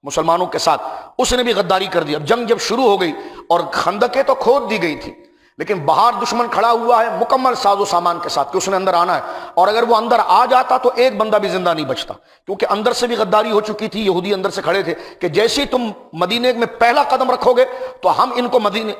Speaker 1: مسلمانوں کے ساتھ، اس نے بھی غداری کر دی۔ اب جنگ جب شروع ہو گئی اور خندقیں تو کھود دی گئی تھی، لیکن باہر دشمن کھڑا ہوا ہے مکمل ساز و سامان کے ساتھ کہ اس نے اندر آنا ہے، اور اگر وہ اندر آ جاتا تو ایک بندہ بھی زندہ نہیں بچتا، کیونکہ اندر سے بھی غداری ہو چکی تھی۔ یہودی اندر سے کھڑے تھے کہ جیسے ہی تم مدینے میں پہلا قدم رکھو گے تو ہم ان کو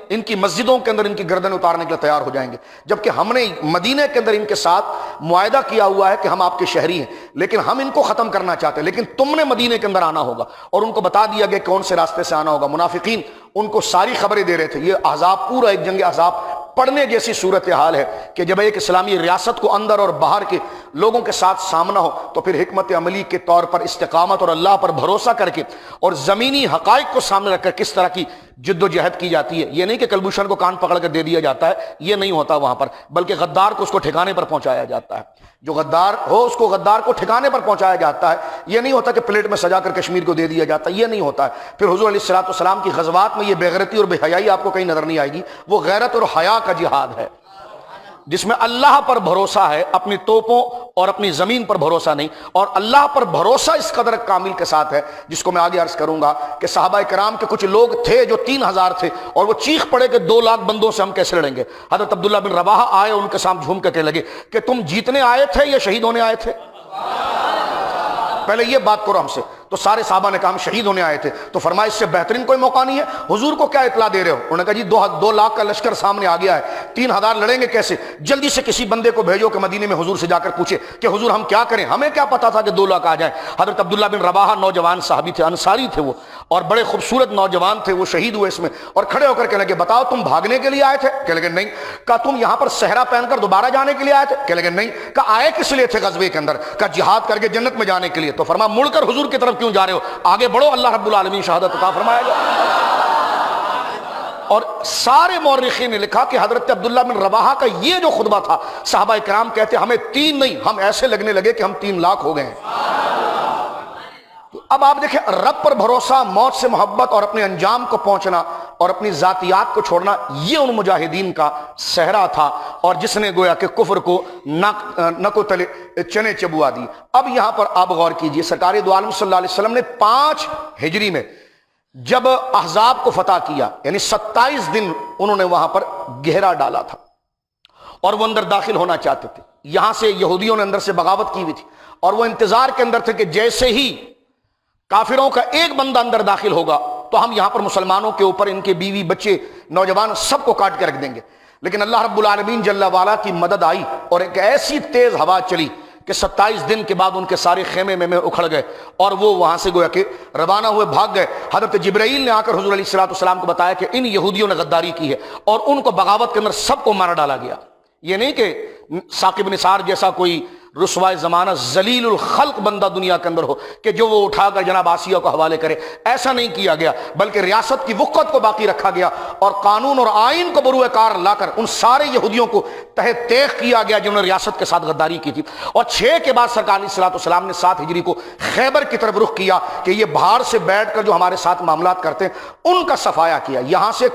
Speaker 1: ان کی مسجدوں کے اندر ان کی گردن اتارنے کے لیے تیار ہو جائیں گے، جبکہ ہم نے مدینے کے اندر ان کے ساتھ معاہدہ کیا ہوا ہے کہ ہم آپ کے شہری ہیں، لیکن ہم ان کو ختم کرنا چاہتے ہیں، لیکن تم نے مدینے کے اندر آنا ہوگا۔ اور ان کو بتا دیا گیا کون سے راستے سے آنا ہوگا۔ منافقین ان کو ساری خبریں دے رہے تھے۔ یہ احزاب پورا ایک جنگ احزاب پڑھنے جیسی صورتحال ہے کہ جب ایک اسلامی ریاست کو اندر اور باہر کے لوگوں کے ساتھ سامنا ہو تو پھر حکمت عملی کے طور پر استقامت اور اللہ پر بھروسہ کر کے اور زمینی حقائق کو سامنے رکھ کر کس طرح کی جد و جہد کی جاتی ہے۔ یہ نہیں کہ کلبھوشن کو کان پکڑ کر دے دیا جاتا ہے، یہ نہیں ہوتا وہاں پر، بلکہ غدار کو اس کو ٹھکانے پر پہنچایا جاتا ہے۔ جو غدار ہو اس کو غدار کو ٹھکانے پر پہنچایا جاتا ہے۔ یہ نہیں ہوتا کہ پلیٹ میں سجا کر کشمیر کو دے دیا جاتا ہے، یہ نہیں ہوتا ہے۔ پھر حضور علیہ الصلوۃ والسلام کی غزوات میں یہ بے غیرتی اور بے حیائی آپ کو کہیں نظر نہیں آئے گی، وہ غیرت اور حیا کا جہاد ہے جس میں اللہ پر بھروسہ ہے، اپنی توپوں اور اپنی زمین پر بھروسہ نہیں، اور اللہ پر بھروسہ اس قدر کامل کے ساتھ ہے جس کو میں آگے عرض کروں گا کہ صحابہ کرام کے کچھ لوگ تھے جو 3000 تھے اور وہ چیخ پڑے کہ 2 لاکھ بندوں سے ہم کیسے لڑیں گے۔ حضرت عبداللہ بن رواحہ آئے، ان کے سامنے جھوم کر کہنے لگے کہ تم جیتنے آئے تھے یا شہید ہونے آئے تھے؟ پہلے یہ بات کرو ہم سے۔ تو سارے صحابہ نے کہا ہم شہید ہونے آئے تھے۔ تو فرمایا اس سے بہترین کوئی موقع نہیں ہے، حضور کو کیا اطلاع دے رہے ہو؟ انہوں نے کہا جی 2 لاکھ کا لشکر سامنے آ گیا ہے، 3000 لڑیں گے کیسے؟ جلدی سے کسی بندے کو بھیجو کہ مدینے میں حضور سے جا کر پوچھے کہ حضور ہم کیا کریں، ہمیں کیا پتا تھا کہ 2 لاکھ آ جائیں۔ حضرت عبداللہ بن رواحہ نوجوان صحابی تھے، انصاری تھے وہ، اور بڑے خوبصورت نوجوان تھے، وہ شہید ہوئے اس میں، اور کھڑے ہو کر کہنے لگے بتاؤ تم بھاگنے کے لیے آئے تھے؟ کہنے لگے نہیں۔ کہا تم یہاں پر صحرا پہن کر دوبارہ جانے کے لیے آئے تھے؟ کہنے لگے نہیں۔ کہا آئے کس لیے تھے غزوے کے اندر؟ کہا جہاد کر کے جنت میں جانے کے لیے۔ تو فرمایا مڑ کر حضور کی طرف کیوں جا رہے ہو، آگے بڑھو، اللہ رب العالمین شہادت عطا فرمائے گا۔ اور سارے مورخین نے لکھا کہ حضرت عبداللہ بن رواحہ کا یہ جو خطبہ تھا، صحابہ کرام کہتے ہمیں 3 نہیں، ہم ایسے لگنے لگے کہ ہم 3 لاکھ ہو گئے ہیں۔ تو اب آپ دیکھیں رب پر بھروسہ، موت سے محبت اور اپنے انجام کو پہنچنا اور اپنی ذاتیات کو چھوڑنا، یہ ان مجاہدین کا صحرا تھا، اور جس نے گویا کہ کفر کو نکو تلے چنے چبوا دی۔ اب یہاں پر آپ غور کیجئے، سرکار دو عالم صلی اللہ علیہ وسلم نے 5 ہجری میں جب احزاب کو فتح کیا، یعنی 27 دن انہوں نے وہاں پر گہرا ڈالا تھا، اور وہ اندر داخل ہونا چاہتے تھے۔ یہاں سے یہودیوں نے اندر سے بغاوت کی ہوئی تھی، اور وہ انتظار کے اندر تھے کہ جیسے ہی کافروں کا ایک بندہ اندر داخل ہوگا تو ہم یہاں پر مسلمانوں کے اوپر ان کے بیوی بچے نوجوان سب کو کاٹ کے رکھ دیں گے۔ لیکن اللہ رب العالمین جل وعلا کی مدد آئی، اور ایک ایسی تیز ہوا چلی کہ 27 دن کے بعد ان کے سارے خیمے میں اکھڑ گئے، اور وہ وہاں سے گویا کہ روانہ ہوئے، بھاگ گئے۔ حضرت جبرائیل نے آ کر حضور علیہ الصلوۃ والسلام کو بتایا کہ ان یہودیوں نے غداری کی ہے، اور ان کو بغاوت کے اندر سب کو مارا ڈالا گیا۔ یہ نہیں کہ ثاقب نثار جیسا کوئی رسوائے زمانہ ذلیل الخلق بندہ دنیا کے اندر ہو کہ جو وہ اٹھا کر جناب آسیہ کو حوالے کرے، ایسا نہیں کیا گیا، بلکہ ریاست کی وقت کو باقی رکھا گیا، اور قانون اور آئین کو بروئے کار لا کر ان سارے یہودیوں کو تہ تیغ کیا گیا جنہوں نے ریاست کے ساتھ غداری کی تھی۔ اور 6 کے بعد سرکار علیہ الصلوۃ والسلام نے 7 ہجری کو خیبر کی طرف رخ کیا کہ یہ باہر سے بیٹھ کر جو ہمارے ساتھ معاملات کرتے ہیں ان کا صفایا کیا۔ یہاں سے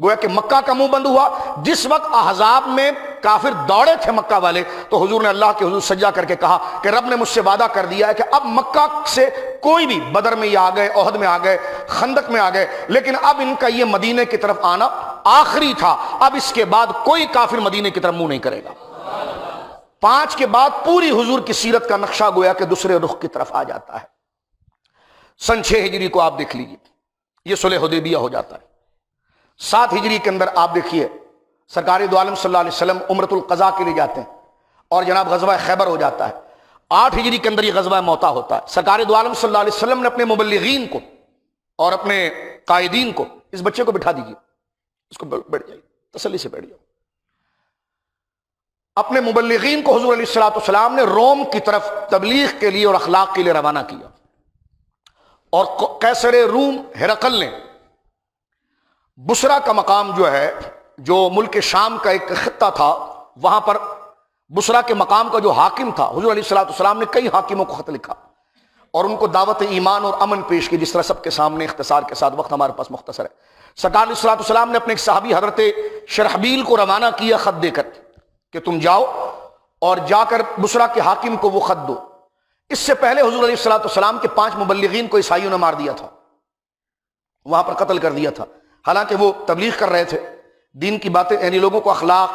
Speaker 1: گویا کہ مکہ کا منہ بند ہوا۔ جس وقت احزاب میں کافر دوڑے تھے مکہ والے، تو حضور نے اللہ کے حضور سجدہ کر کے کہا کہ رب نے مجھ سے وعدہ کر دیا ہے کہ اب مکہ سے کوئی بھی، بدر میں یہ آ گئے، احد میں آ گئے، خندق میں آ گئے، لیکن اب ان کا یہ مدینے کی طرف آنا آخری تھا، اب اس کے بعد کوئی کافر مدینے کی طرف منہ نہیں کرے گا۔ 5 کے بعد پوری حضور کی سیرت کا نقشہ گویا کہ دوسرے رخ کی طرف آ جاتا ہے۔ سن 6 ہجری کو آپ دیکھ لیجیے، یہ صلح حدیبیہ ہو جاتا ہے۔ 7 ہجری کے اندر آپ دیکھیے سرکار دو عالم صلی اللہ علیہ وسلم عمرۃ القضاء کے لیے جاتے ہیں، اور جناب غزوہ خیبر ہو جاتا ہے۔ 8 ہجری کے اندر یہ غزوہ موتا ہوتا ہے۔ سرکار دو عالم صلی اللہ علیہ وسلم نے اپنے مبلغین کو اور اپنے قائدین کو، اس بچے کو بٹھا دیجیے، اس کو بیٹھ جائیے، تسلی سے بیٹھ جاؤ، اپنے مبلغین کو حضور علیہ الصلوۃ والسلام نے روم کی طرف تبلیغ کے لیے اور اخلاق کے لیے روانہ کیا، اور قیصر روم ہرقل نے بصرہ کا مقام جو ہے، جو ملک شام کا ایک خطہ تھا، وہاں پر بصرہ کے مقام کا جو حاکم تھا، حضور علیہ الصلوۃ والسلام نے کئی حاکموں کو خط لکھا اور ان کو دعوت ایمان اور امن پیش کی، جس طرح سب کے سامنے اختصار کے ساتھ، وقت ہمارے پاس مختصر ہے۔ سرکار علیہ الصلوۃ والسلام نے اپنے ایک صحابی حضرت شرحبیل کو روانہ کیا خط دے کر کہ تم جاؤ اور جا کر بصرہ کے حاکم کو وہ خط دو۔ اس سے پہلے حضور علیہ الصلوۃ والسلام کے 5 مبلغین کو عیسائیوں نے مار دیا تھا، وہاں پر قتل کر دیا تھا، حالانکہ وہ تبلیغ کر رہے تھے، دین کی باتیں، یعنی لوگوں کو اخلاق،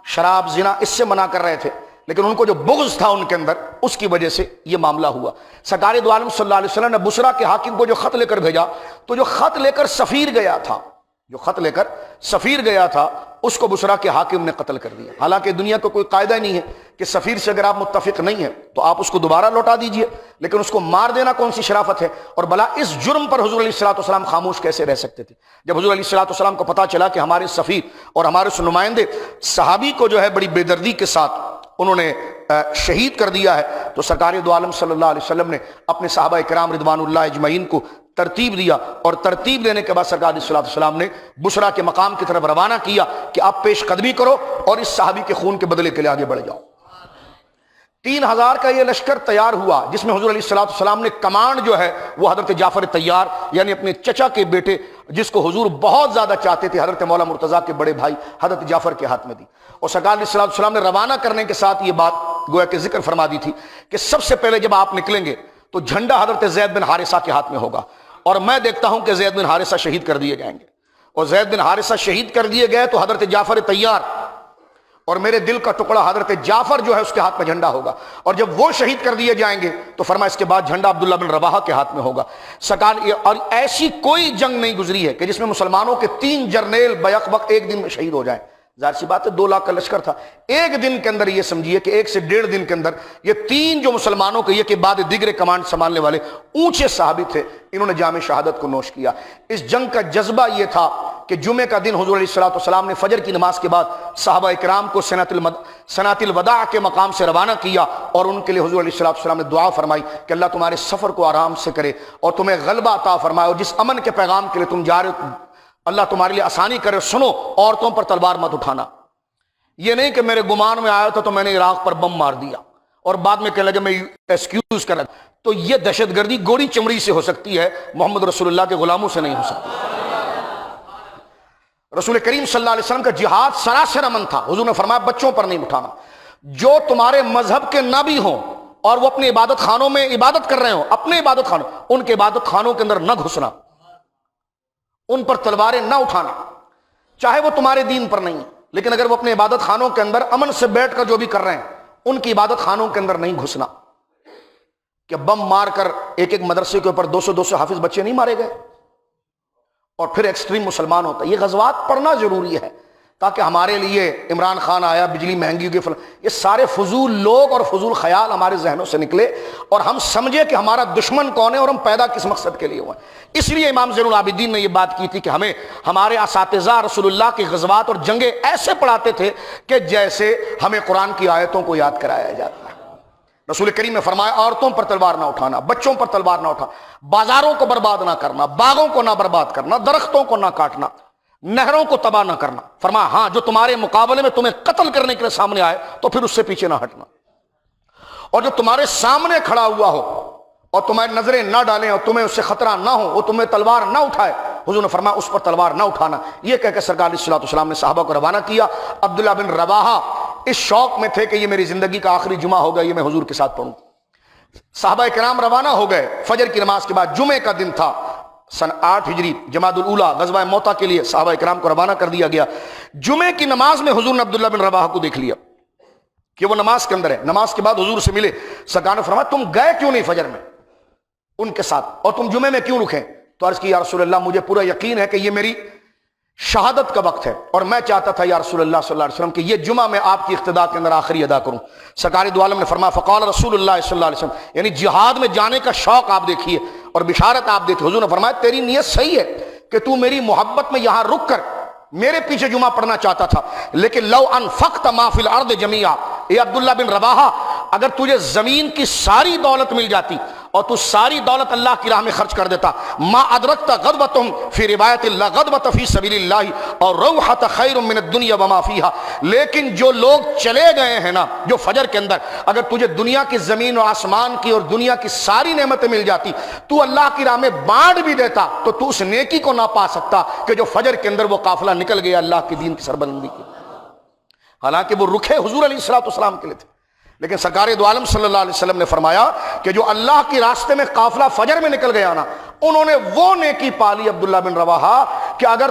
Speaker 1: شراب، زنا اس سے منع کر رہے تھے، لیکن ان کو جو بغض تھا ان کے اندر، اس کی وجہ سے یہ معاملہ ہوا۔ سرکار دو عالم صلی اللہ علیہ وسلم نے بصرہ کے حاکم کو جو خط لے کر بھیجا، تو جو خط لے کر سفیر گیا تھا، اس کو بصرہ کے حاکم نے قتل کر دیا۔ حالانکہ دنیا کو کوئی قاعدہ نہیں ہے کہ سفیر سے اگر آپ متفق نہیں ہیں تو آپ اس کو دوبارہ لوٹا دیجئے، لیکن اس کو مار دینا کون سی شرافت ہے؟ اور بھلا اس جرم پر حضور علیہ الصلوۃ والسلام خاموش کیسے رہ سکتے تھے؟ جب حضور علیہ الصلوۃ والسلام کو پتہ چلا کہ ہمارے سفیر اور ہمارے اس نمائندے صحابی کو جو ہے بڑی بے دردی کے ساتھ انہوں نے شہید کر دیا ہے، تو سرکار دو عالم صلی اللہ علیہ وسلم نے اپنے صحابہ کرام رضوان اللہ اجمعین کو ترتیب دیا، اور ترتیب دینے کے بعد سرکار علیہ الصلوۃ والسلام نے بصرہ کے مقام کی طرف روانہ کیا کہ آپ پیش قدمی کرو اور اس صحابی کے خون کے بدلے کے لیے آگے بڑھ جاؤ۔ 3000 کا یہ لشکر تیار ہوا، جس میں حضور علیہ الصلوۃ والسلام نے کمانڈ جو ہے وہ حضرت جعفر طیار، یعنی اپنے چچا کے بیٹے جس کو حضور بہت زیادہ چاہتے تھے، حضرت مولا مرتضیٰ کے بڑے بھائی حضرت جعفر کے ہاتھ میں دی۔ اور سرکار علیہ الصلوۃ والسلام نے روانہ کرنے کے ساتھ یہ بات گویا کہ ذکر فرما دی تھی کہ سب سے پہلے جب آپ نکلیں گے تو جھنڈا حضرت زید بن حارثہ کے ہاتھ میں ہوگا، اور میں دیکھتا ہوں کہ زید بن حارثہ شہید کر دیے جائیں گے، اور زید بن حارثہ شہید کر دیے گئے تو حضرت جعفر طیار اور میرے دل کا ٹکڑا حضرت جعفر جو ہے اس کے ہاتھ میں جھنڈا ہوگا، اور جب وہ شہید کر دیے جائیں گے تو فرمایا اس کے بعد جھنڈا عبداللہ بن رواحہ کے ہاتھ میں ہوگا۔ اور ایسی کوئی جنگ نہیں گزری ہے کہ جس میں مسلمانوں کے 3 جرنیل بیک وقت ایک دن میں شہید ہو جائیں۔ ظاہر سی بات ہے 2 لاکھ کا لشکر تھا، ایک دن کے اندر یہ سمجھیے کہ 1 سے 1.5 دن کے اندر یہ 3 جو مسلمانوں کے یہ کہ بعد دیگر کمانڈ سنبھالنے والے اونچے صحابی تھے، انہوں نے جام شہادت کو نوش کیا۔ اس جنگ کا جذبہ یہ تھا کہ جمعے کا دن حضور علیہ الصلوۃ والسلام نے فجر کی نماز کے بعد صحابہ کرام کو صنعت الوداع کے مقام سے روانہ کیا، اور ان کے لیے حضور علیہ الصلوۃ والسلام نے دعا فرمائی کہ اللہ تمہارے سفر کو آرام سے کرے اور تمہیں غلبہ عطا فرمائے، اور جس امن کے پیغام کے لیے تم جا رہے ہو اللہ تمہارے لیے آسانی کرے۔ سنو، عورتوں پر تلوار مت اٹھانا، یہ نہیں کہ میرے گمان میں آیا تھا تو میں نے عراق پر بم مار دیا اور بعد میں کہنے لگا میں ایکسکیوز کر رہا، تو یہ دہشت گردی گوڑی چمڑی سے ہو سکتی ہے، محمد رسول اللہ کے غلاموں سے نہیں ہو سکتی۔ رسول کریم صلی اللہ علیہ وسلم کا جہاد سراسر امن تھا۔ حضور نے فرمایا بچوں پر نہیں اٹھانا، جو تمہارے مذہب کے نہ بھی ہوں اور وہ اپنے عبادت خانوں میں عبادت کر رہے ہوں، اپنے عبادت خانوں، ان کے عبادت خانوں کے اندر نہ گھسنا، ان پر تلواریں نہ اٹھانا، چاہے وہ تمہارے دین پر نہیں، لیکن اگر وہ اپنے عبادت خانوں کے اندر امن سے بیٹھ کر جو بھی کر رہے ہیں ان کی عبادت خانوں کے اندر نہیں گھسنا۔ کہ بم مار کر ایک مدرسے کے اوپر 200 حافظ بچے نہیں مارے گئے اور پھر ایکسٹریم مسلمان ہوتا ہے۔ یہ غزوات پڑھنا ضروری ہے تاکہ ہمارے لیے عمران خان آیا، بجلی مہنگی ہوگی، یہ سارے فضول لوگ اور فضول خیال ہمارے ذہنوں سے نکلے اور ہم سمجھے کہ ہمارا دشمن کون ہے اور ہم پیدا کس مقصد کے لیے ہوئے ہیں۔ اس لیے امام زین العابدین نے یہ بات کی تھی کہ ہمیں ہمارے اساتذہ رسول اللہ کی غزوات اور جنگیں ایسے پڑھاتے تھے کہ جیسے ہمیں قرآن کی آیتوں کو یاد کرایا جاتا ہے۔ رسول کریم نے فرمایا عورتوں پر تلوار نہ اٹھانا، بچوں پر تلوار نہ اٹھانا، بازاروں کو برباد نہ کرنا، باغوں کو نہ برباد کرنا، درختوں کو نہ کاٹنا، نہروں کو تباہ نہ کرنا۔ فرمایا ہاں جو تمہارے مقابلے میں تمہیں قتل کرنے کے لیے سامنے آئے تو پھر اس سے پیچھے نہ ہٹنا، اور جو تمہارے سامنے کھڑا ہوا ہو اور تمہاری نظریں نہ ڈالیں اور تمہیں اس سے خطرہ نہ ہو، وہ تمہیں تلوار نہ اٹھائے، حضور نے فرمایا اس پر تلوار نہ اٹھانا۔ یہ کہہ کے سرکار علیہ الصلوۃ والسلام نے صحابہ کو روانہ کیا۔ عبداللہ بن رواحہ اس شوق میں تھے کہ یہ میری زندگی کا آخری جمعہ ہوگا، یہ میں حضور کے ساتھ پڑھوں۔ صحابہ کرام روانہ ہو گئے فجر کی نماز کے بعد، جمعے کا دن تھا، سن 8 ہجری جمادی الاولیٰ، غزوہ موتا کے لیے صحابہ کرام کو روانہ کر دیا گیا۔ جمعے کی نماز میں حضور نے عبداللہ بن رواحہ کو دیکھ لیا کہ وہ نماز کے اندر ہے۔ نماز کے بعد حضور سے ملے، سرکار نے فرمایا تم گئے کیوں نہیں فجر میں ان کے ساتھ، اور تم جمعے میں کیوں رکے؟ تو عرض کی یا رسول اللہ مجھے پورا یقین ہے کہ یہ میری شہادت کا وقت ہے اور میں چاہتا تھا یا رسول اللہ صلی اللہ علیہ وسلم کہ یہ جمعہ میں آپ کی اقتداء کے اندر آخری ادا کروں۔ سرکار دو عالم نے فرمایا فقال رسول اللہ صلی اللہ علیہ وسلم، یعنی جہاد میں جانے کا شوق آپ دیکھیے اور بشارت آپ دیکھیے۔ حضور نے فرمایا تیری نیت صحیح ہے کہ تو میری محبت میں یہاں رک کر میرے پیچھے جمعہ پڑھنا چاہتا تھا، لیکن لو انفقت ما فی الارض جميعا، اے عبداللہ بن رواحہ اگر تجھے زمین کی ساری دولت مل جاتی اور تو ساری دولت اللہ کی راہ میں خرچ کر دیتا، ما ادرکت غدوۃ فی روایت اللہ غدوۃ فی سبیل اللہ اور روحۃ خیر من الدنیا وما فیہا، لیکن جو لوگ چلے گئے ہیں نا، جو فجر کے اندر اگر تجھے دنیا کی زمین اور آسمان کی اور دنیا کی ساری نعمتیں مل جاتی، تو اللہ کی راہ میں بانٹ بھی دیتا تو تو اس نیکی کو نہ پا سکتا کہ جو فجر کے اندر وہ قافلہ نکل گیا اللہ کے دین کی سربلندی کی۔ حالانکہ وہ رکھے حضور علیہ الصلوۃ والسلام کے لیے تھے، لیکن سرکار دو عالم صلی اللہ علیہ وسلم نے فرمایا کہ جو اللہ کے راستے میں قافلہ فجر میں نکل گیا نا، انہوں نے وہ نیکی پالی عبداللہ بن رواحہ کہ اگر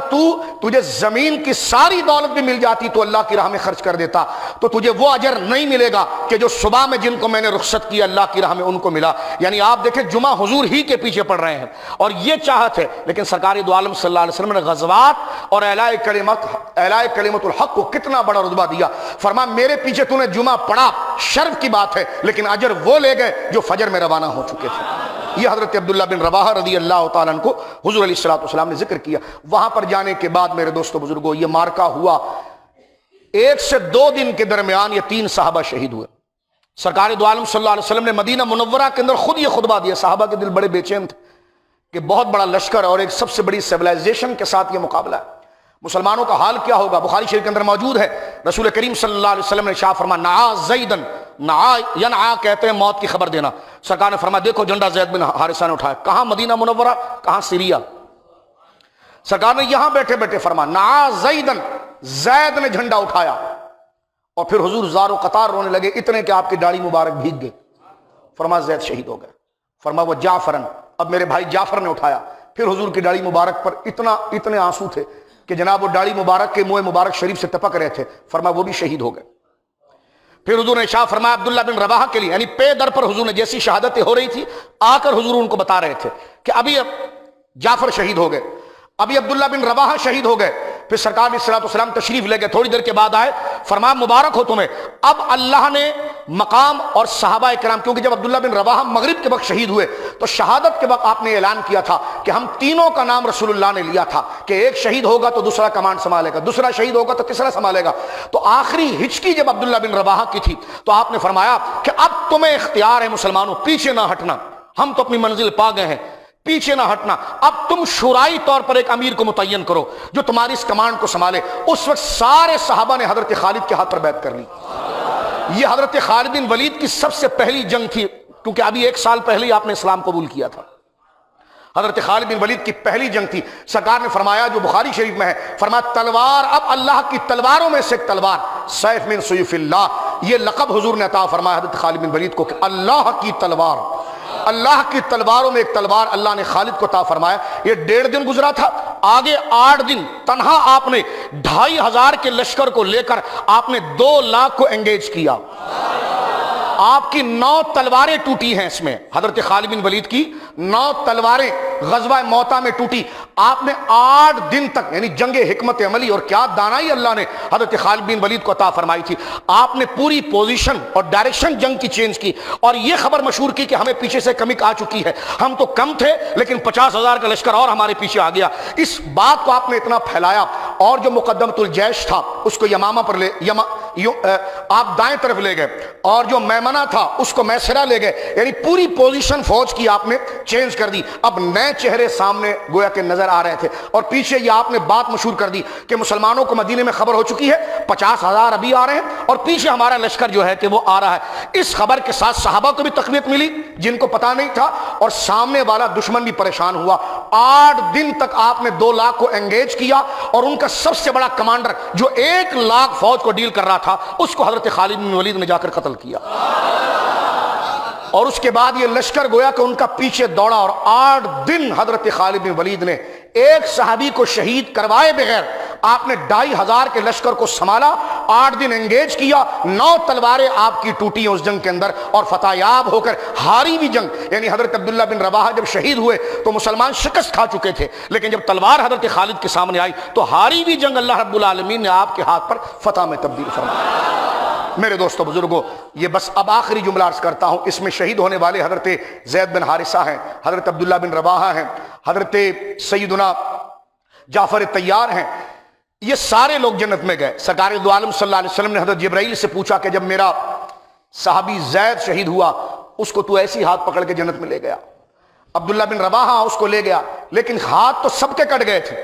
Speaker 1: تجھے زمین کی ساری دولت بھی مل جاتی تو اللہ کی راہ میں خرچ کر دیتا تو تجھے وہ اجر نہیں ملے گا کہ جو صبح میں جن کو میں نے رخصت کیا اللہ کی راہ میں ان کو ملا۔ یعنی آپ دیکھیں جمعہ حضور ہی کے پیچھے پڑ رہے ہیں اور یہ چاہت ہے، لیکن سرکار دو عالم صلی اللہ علیہ وسلم نے غزوات اور اعلاء کلمت الحق کو کتنا بڑا رتبہ دیا۔ فرمایا میرے پیچھے تو نے جمعہ پڑھا، شرف کی بات ہے، لیکن اجر وہ لے گئے جو فجر میں روانہ ہو چکے تھے۔ یہ حضرت عبداللہ بن رواحہ رضی اللہ تعالیٰ عنہ کو حضور علیہ الصلوۃ والسلام نے ذکر کیا۔ وہاں پر جانے کے بعد میرے دوستو بزرگوں، یہ مارکا ہوا، 1 سے 2 دن کے درمیان یہ 3 صحابہ شہید ہوئے۔ سرکار دو عالم صلی اللہ علیہ وسلم نے مدینہ منورہ کے اندر خود یہ خطبہ دیا، صحابہ کے دل بڑے بے چین تھے کہ بہت بڑا لشکر اور ایک سب سے بڑی سیولائزیشن کے ساتھ یہ مقابلہ ہے، مسلمانوں کا حال کیا ہوگا؟ بخاری شریف کے اندر موجود ہے، رسول کریم صلی اللہ علیہ وسلم نے ارشاد فرمایا نعا زیدن، نعا ینعا کہتے ہیں موت کی خبر دینا۔ سرکار نے فرمایا دیکھو جھنڈا زید بن حارثہ نے اٹھایا، کہاں مدینہ منورہ، کہاں سیریا۔ سرکار نے یہاں بیٹھے بیٹھے فرمایا نعا زیدن، زید نے جھنڈا اٹھایا، اور پھر حضور زار و قطار رونے لگے، اتنے کہ آپ کی داڑھی مبارک بھیگ گئی۔ فرمایا زید شہید ہو گئے۔ فرمایا وہ جعفرن، اب میرے بھائی جعفر نے اٹھایا، پھر حضور کی داڑھی مبارک پر اتنے آنسو تھے کہ جناب وہ داڑھی مبارک کے منہ مبارک شریف سے ٹپک رہے تھے۔ فرمایا وہ بھی شہید ہو گئے۔ پھر حضور نے ارشاد فرمایا عبداللہ بن رواحہ کے لیے، یعنی پے در پر حضور نے جیسی شہادتیں ہو رہی تھی آ کر حضور ان کو بتا رہے تھے کہ ابھی جعفر شہید ہو گئے، ابھی عبداللہ بن رواحہ شہید ہو گئے۔ پھر سرکار علیہ الصلوۃ والسلام تشریف لے گئے، تھوڑی دیر کے بعد آئے، فرمایا مبارک ہو تمہیں، اب اللہ نے مقام اور صحابہ کرام، کیونکہ جب عبداللہ بن رواحہ مغرب کے وقت شہید ہوئے تو شہادت کے وقت آپ نے اعلان کیا تھا کہ ہم تینوں کا نام رسول اللہ نے لیا تھا کہ ایک شہید ہوگا تو دوسرا کمانڈ سنبھالے گا، دوسرا شہید ہوگا تو تیسرا سنبھالے گا۔ تو آخری ہچکی جب عبداللہ بن رواحہ کی تھی تو آپ نے فرمایا کہ اب تمہیں اختیار ہے مسلمانوں، پیچھے نہ ہٹنا، ہم تو اپنی منزل پا گئے ہیں، پیچھے نہ ہٹنا، اب تم شورائی طور پر ایک امیر کو متعین کرو جو تمہاری اس کمانڈ کو سنبھالے۔ اس وقت سارے صحابہ نے حضرت خالد کے ہاتھ پر بیعت کر لی۔ یہ حضرت خالد بن ولید کی سب سے پہلی جنگ تھی، کیونکہ ابھی 1 سال پہلے ہی آپ نے اسلام قبول کیا تھا۔ حضرت خالد بن ولید کی پہلی جنگ تھی۔ سرکار نے فرمایا جو بخاری شریف میں ہے، فرمایا تلوار اب اللہ کی تلواروں میں سے ایک تلوار، سیف من سیوف اللہ، یہ لقب حضور نے عطا فرمایا حضرت خالد بن ولید کو کہ اللہ کی تلوار، اللہ کی تلواروں میں ایک تلوار اللہ نے خالد کو عطا فرمایا۔ یہ 1.5 دن گزرا تھا، آگے 8 دن تنہا آپ نے 2500 کے لشکر کو لے کر آپ نے 2 لاکھ کو انگیج کیا۔ آپ کی 9 تلواریں ٹوٹی ہیں، اس میں حضرت خالد بن ولید کی 9 تلواریں غزوہ موتا میں ٹوٹی۔ آپ نے 8 دن تک، یعنی جنگ حکمت عملی اور کیا دانائی اللہ نے حضرت خالد بن ولید کو عطا فرمائی تھی۔ آپ نے پوری پوزیشن اور ڈائریکشن جنگ کی چینج کی اور یہ خبر مشہور کی کہ ہمیں پیچھے سے کمی آ چکی ہے، ہم تو کم تھے لیکن 50,000 کا لشکر اور ہمارے پیچھے آ گیا۔ اس بات کو آپ نے اتنا پھیلایا، اور جو مقدمۃ الجیش تھا اس کو یمامہ پر آپ دائیں طرف لے گئے، اور جو میمنہ تھا اس کو میسرہ لے گئے، یعنی پوری پوزیشن فوج کی آپ نے چینج کر دی۔ اب نئے چہرے سامنے گویا کہ نظر آ رہے تھے، اور پیچھے یہ آپ نے بات مشہور کر دی کہ مسلمانوں کو مدینے میں خبر ہو چکی ہے 50,000 ابھی آ رہے ہیں اور پیچھے ہمارا لشکر جو ہے کہ وہ آ رہا ہے۔ اس خبر کے ساتھ صحابہ کو بھی تقویت ملی جن کو پتا نہیں تھا، اور سامنے والا دشمن بھی پریشان ہوا۔ 8 دن تک آپ نے 2 لاکھ کو انگیج کیا، اور ان کا سب سے بڑا کمانڈر جو 1 لاکھ فوج کو ڈیل کر رہا تھا اس کو حضرت خالد بن ولید نے جا کر قتل کیا۔ اور اس کے بعد یہ لشکر گویا کہ ان کا پیچھے دوڑا، اور 8 دن حضرت خالد بن ولید نے ایک صحابی کو شہید کروائے بغیر آپ نے 2500 کے لشکر کو سنبھالا، 8 دن انگیج کیا، 9 تلواریں آپ کی ٹوٹی اس جنگ کے اندر، اور فتح یاب ہو کر ہاری بھی جنگ، یعنی حضرت عبداللہ بن رواحہ جب شہید ہوئے تو مسلمان شکست کھا چکے تھے، لیکن جب تلوار حضرت خالد کے سامنے آئی تو ہاری بھی جنگ اللہ رب العالمین نے آپ کے ہاتھ پر فتح میں تبدیل فرمایا۔ میرے دوستو بزرگوں، یہ بس اب آخری جملہ عرض کرتا ہوں، اس میں شہید ہونے والے حضرت زید بن حارثہ ہیں، حضرت عبداللہ بن رواحہ ہیں، حضرت سیدنا جعفر طیار ہیں، یہ سارے لوگ جنت میں گئے۔ سرکار دو عالم صلی اللہ علیہ وسلم نے حضرت جبرائیل سے پوچھا کہ جب میرا صحابی زید شہید ہوا اس کو تو ایسی ہاتھ پکڑ کے جنت میں لے گیا، عبداللہ بن رواحہ اس کو لے گیا، لیکن ہاتھ تو سب کے کٹ گئے تھے،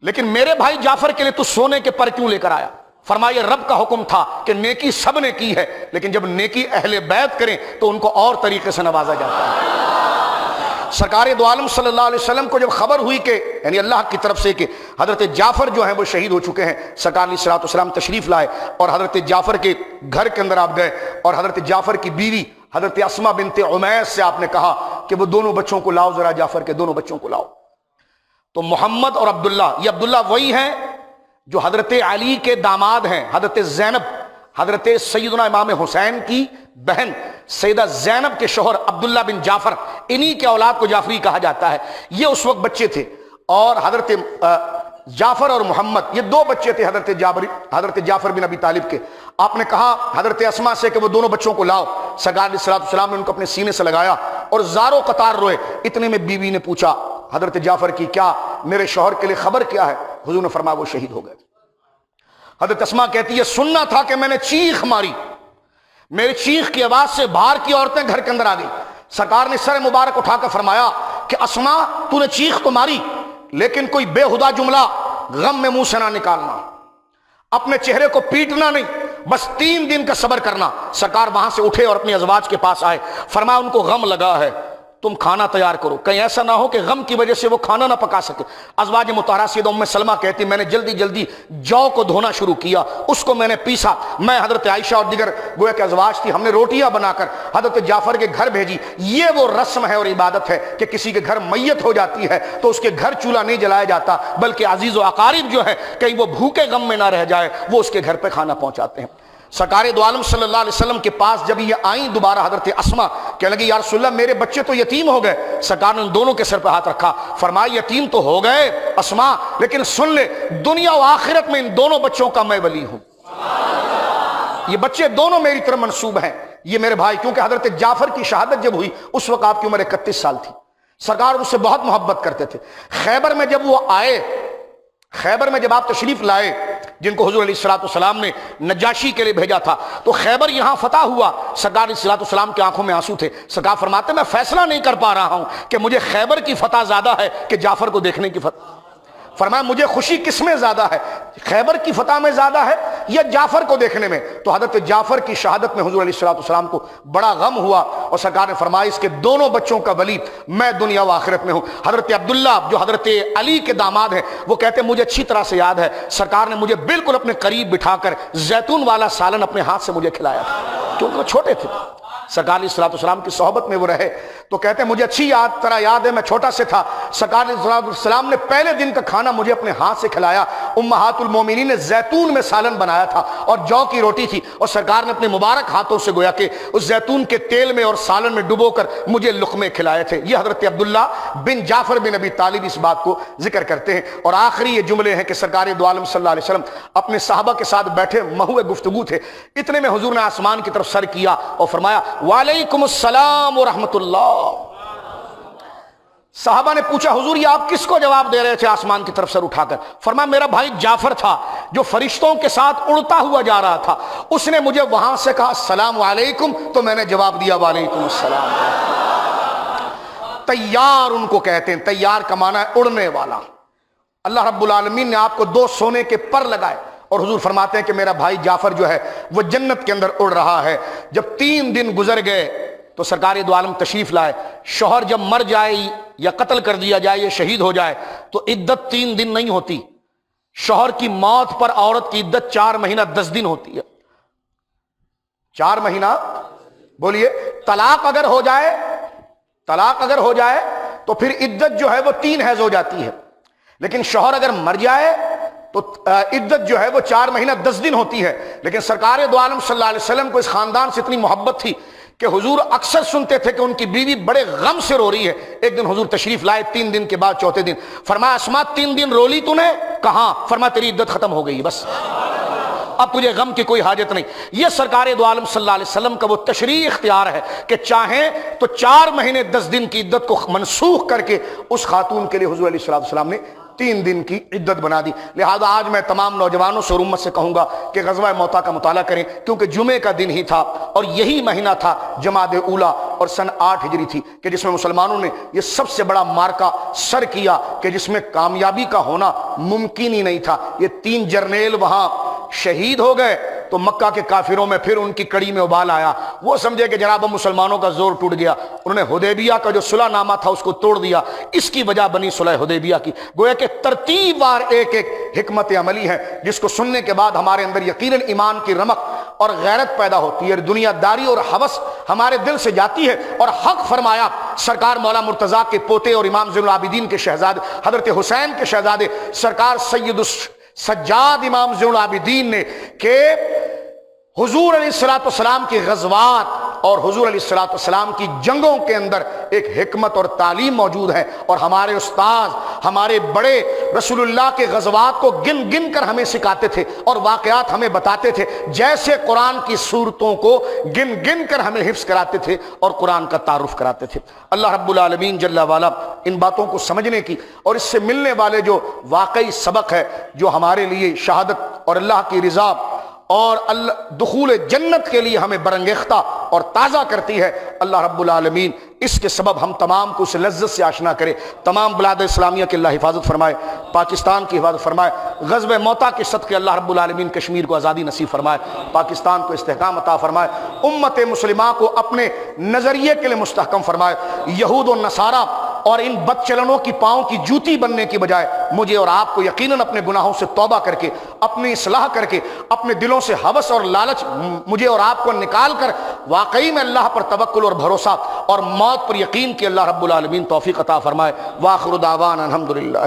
Speaker 1: لیکن میرے بھائی جعفر کے لیے تو سونے کے پر کیوں لے کر آیا؟ فرمایا رب کا حکم تھا کہ نیکی سب نے کی ہے، لیکن جب نیکی اہل بیت کریں تو ان کو اور طریقے سے نوازا جاتا ہے۔ سرکار دو عالم صلی اللہ علیہ وسلم کو جب خبر ہوئی کہ یعنی اللہ کی طرف سے کہ حضرت جعفر جو ہیں وہ شہید ہو چکے ہیں، سرکار علیہ الصلوۃ والسلام تشریف لائے اور حضرت جعفر کے گھر کے اندر آپ گئے اور حضرت جعفر کی بیوی حضرت اسما بنت عمیس سے آپ نے کہا کہ وہ دونوں بچوں کو لاؤ، ذرا جعفر کے دونوں بچوں کو لاؤ۔ تو محمد اور عبداللہ، یہ عبداللہ وہی ہیں جو حضرت علی کے داماد ہیں، حضرت زینب، حضرت سیدنا امام حسین کی بہن سیدہ زینب کے شوہر عبداللہ بن جعفر، انہی کے اولاد کو جعفری کہا جاتا ہے۔ یہ اس وقت بچے تھے اور حضرت جعفر اور محمد یہ دو بچے تھے حضرت جعفر بن ابی طالب کے۔ آپ نے کہا حضرت اسما سے کہ وہ دونوں بچوں کو لاؤ۔ سرکار علیہ الصلوۃ والسلام نے ان کو اپنے سینے سے لگایا اور زار و قطار روئے۔ اتنے میں بیوی نے پوچھا حضرت جعفر کی، کیا میرے شوہر کے لیے خبر کیا ہے؟ حضور نے فرمایا وہ شہید ہو گئے۔ حضرت اسما کہتی ہے سننا تھا کہ میں نے چیخ ماری، میری چیخ کی آواز سے باہر کی عورتیں گھر کے اندر آ گئی۔ سرکار نے سر مبارک اٹھا کر فرمایا کہ اسما تو نے چیخ تو ماری لیکن کوئی بے ہدا جملہ غم میں منہ سے نہ نکالنا، اپنے چہرے کو پیٹنا نہیں، بس 3 دن کا صبر کرنا۔ سرکار وہاں سے اٹھے اور اپنے ازواج کے پاس آئے، فرمایا ان کو غم لگا ہے، تم کھانا تیار کرو، کہیں ایسا نہ ہو کہ غم کی وجہ سے وہ کھانا نہ پکا سکے۔ ازواج مطہرہ سیدہ ام سلمہ کہتی میں نے جلدی جلدی جو کو دھونا شروع کیا، اس کو میں نے پیسا، میں حضرت عائشہ اور دیگر گویا کہ ازواج تھی، ہم نے روٹیاں بنا کر حضرت جعفر کے گھر بھیجی۔ یہ وہ رسم ہے اور عبادت ہے کہ کسی کے گھر میت ہو جاتی ہے تو اس کے گھر چولہا نہیں جلایا جاتا، بلکہ عزیز و اقارب جو ہے کہیں وہ بھوکے غم میں نہ رہ جائے، وہ اس کے گھر پہ کھانا پہنچاتے ہیں۔ سرکار دو عالم صلی اللہ علیہ وسلم کے پاس جب یہ آئیں دوبارہ حضرت اسما کہنے لگی یا رسول اللہ میرے بچے تو یتیم ہو گئے۔ سرکار نے ان دونوں کے سر پہ ہاتھ رکھا، فرمایا یتیم تو ہو گئے اسما، لیکن سن لے دنیا و آخرت میں ان دونوں بچوں کا میں ولی ہوں۔ یہ بچے دونوں میری طرف منسوب ہیں، یہ میرے بھائی، کیونکہ حضرت جعفر کی شہادت جب ہوئی اس وقت آپ کی عمر 31 سال تھی۔ سرکار اس سے بہت محبت کرتے تھے۔ خیبر میں جب وہ آئے، خیبر میں جب آپ تشریف لائے جن کو حضور علیہ الصلوۃ والسلام نے نجاشی کے لیے بھیجا تھا، تو خیبر یہاں فتح ہوا۔ سرکار علیہ الصلوۃ والسلام کی آنکھوں میں آنسو تھے۔ سرکار فرماتے میں فیصلہ نہیں کر پا رہا ہوں کہ مجھے خیبر کی فتح زیادہ ہے کہ جعفر کو دیکھنے کی فتح۔ فرمایا مجھے خوشی کس میں زیادہ ہے، خیبر کی فتح میں زیادہ ہے یا جعفر کو دیکھنے میں؟ تو حضرت جعفر کی شہادت میں حضور علیہ الصلوۃ والسلام کو بڑا غم ہوا اور سرکار نے فرمایا اس کے دونوں بچوں کا ولی میں دنیا و آخرت میں ہوں۔ حضرت عبداللہ جو حضرت علی کے داماد ہیں وہ کہتے ہیں مجھے اچھی طرح سے یاد ہے سرکار نے مجھے بالکل اپنے قریب بٹھا کر زیتون والا سالن اپنے ہاتھ سے مجھے کھلایا تھا، کیونکہ وہ چھوٹے تھے۔ سرکار علیہ الصلوۃ والسلام کی صحبت میں وہ رہے تو کہتے ہیں مجھے اچھی طرح یاد ہے میں چھوٹا سے تھا، سرکار علیہ الصلوۃ والسلام نے پہلے دن کا کھانا مجھے اپنے ہاتھ سے کھلایا۔ امہات المومنین نے زیتون میں سالن بنایا تھا اور جو کی روٹی تھی اور سرکار نے اپنے مبارک ہاتھوں سے گویا کہ اس زیتون کے تیل میں اور سالن میں ڈبو کر مجھے لقمے کھلائے تھے۔ یہ حضرت عبداللہ بن جعفر بن ابی طالب اس بات کو ذکر کرتے ہیں۔ اور آخری یہ جملے ہیں کہ سرکار دو عالم صلی اللہ علیہ وسلم اپنے صحابہ کے ساتھ بیٹھے محو گفتگو تھے، اتنے میں حضور نے آسمان کی طرف سر کیا اور فرمایا وعلیکم السلام ورحمۃ اللہ۔ صحابہ نے پوچھا حضور یہ آپ کس کو جواب دے رہے تھے آسمان کی طرف سر اٹھا کر؟ فرمایا میرا بھائی جعفر تھا جو فرشتوں کے ساتھ اڑتا ہوا جا رہا تھا، اس نے مجھے وہاں سے کہا السلام علیکم تو میں نے جواب دیا وعلیکم السلام۔ تیار ان کو کہتے ہیں، تیار کا معنی ہے اڑنے والا۔ اللہ رب العالمین نے آپ کو 2 سونے کے پر لگائے اور حضور فرماتے ہیں کہ میرا بھائی جعفر جو ہے وہ جنت کے اندر اڑ رہا ہے۔ جب 3 دن گزر گئے تو سرکار دو عالم تشریف لائے۔ شوہر جب مر جائے یا قتل کر دیا جائے یا شہید ہو جائے تو عدت 3 دن نہیں ہوتی، شوہر کی موت پر عورت کی عدت 4 مہینہ 10 دن ہوتی ہے۔ 4 مہینہ بولیے، طلاق اگر ہو جائے تو پھر عدت جو ہے وہ 3 حیض ہو جاتی ہے، لیکن شوہر اگر مر جائے تو عدت جو ہے وہ 4 مہینہ 10 دن ہوتی ہے۔ لیکن سرکار دو عالم صلی اللہ علیہ وسلم کو اس خاندان سے اتنی محبت تھی کہ حضور اکثر سنتے تھے کہ ان کی بیوی بڑے غم سے رو رہی ہے۔ ایک دن حضور تشریف لائے 3 دن کے بعد چوتھے دن، فرمایا اسما 3 دن رو لی تو نے؟ کہاں؟ فرمایا تیری عدت ختم ہو گئی، بس اب تجھے غم کی کوئی حاجت نہیں۔ یہ سرکار دو عالم صلی اللہ علیہ وسلم کا وہ تشریع اختیار ہے کہ چاہیں تو 4 مہینے 10 دن کی عدت کو منسوخ کر کے اس خاتون کے لیے حضور علیہ الصلوۃ والسلام نے 3 دن کی عدت بنا دی۔ لہذا آج میں تمام نوجوانوں سے اور امت سے کہوں گا کہ غزوہ موطا کا مطالعہ کریں، کیونکہ جمعے کا دن ہی تھا اور یہی مہینہ تھا جمادی اولیٰ اور سن 8 ہجری تھی کہ جس میں مسلمانوں نے یہ سب سے بڑا مارکہ سر کیا کہ جس میں کامیابی کا ہونا ممکن ہی نہیں تھا۔ یہ 3 جرنیل وہاں شہید ہو گئے تو مکہ کے کافروں میں پھر ان کی کڑی میں ابال آیا. وہ سمجھے کہ جناب مسلمانوں کا زور ٹوٹ گیا, انہوں نے حدیبیہ کا جو صلح نامہ تھا اس کو توڑ دیا. اس کی وجہ بنی صلح حدیبیہ کی. گویا کہ ترتیب وار ایک ایک حکمت عملی ہے جس کو سننے کے بعد ہمارے اندر یقیناً ایمان کی رمق اور غیرت پیدا ہوتی ہے, دنیا داری اور ہوس ہمارے دل سے جاتی ہے. اور حق فرمایا سرکار مولا مرتضیٰ کے پوتے اور امام زین العابدین کے شہزادے حضرت حسین کے شہزادے سرکار سید السجاد امام زین العابدین نے کہ حضور علیہ الصلوۃ والسلام کی غزوات اور حضور علیہ الصلوۃ والسلام کی جنگوں کے اندر ایک حکمت اور تعلیم موجود ہے. اور ہمارے استاذ ہمارے بڑے رسول اللہ کے غزوات کو گن گن کر ہمیں سکھاتے تھے اور واقعات ہمیں بتاتے تھے, جیسے قرآن کی صورتوں کو گن گن کر ہمیں حفظ کراتے تھے اور قرآن کا تعارف کراتے تھے. اللہ رب العالمین جل وعلا ان باتوں کو سمجھنے کی اور اس سے ملنے والے جو واقعی سبق ہے جو ہمارے لیے شہادت اور اللہ کی رضا اور دخول جنت کے لیے ہمیں برانگیختہ اور تازہ کرتی ہے, اللہ رب العالمین اس کے سبب ہم تمام کو اس لذت سے آشنا کرے. تمام بلاد اسلامیہ کی اللہ حفاظت فرمائے, پاکستان کی حفاظت فرمائے. غزوہ موتا کے صدقے اللہ رب العالمین کشمیر کو آزادی نصیب فرمائے, پاکستان کو استحکام عطا فرمائے, امت مسلمہ کو اپنے نظریے کے لیے مستحکم فرمائے. یہود و نصارہ اور ان بد چلنوں کی پاؤں کی جوتی بننے کی بجائے مجھے اور آپ کو یقیناً اپنے گناہوں سے توبہ کر کے, اپنی اصلاح کر کے, اپنے دلوں سے ہوس اور لالچ مجھے اور آپ کو نکال کر واقعی میں اللہ پر توکل اور بھروسہ اور موت پر یقین کی اللہ رب العالمین توفیق عطا فرمائے. وآخر دعوانا الحمدللہ.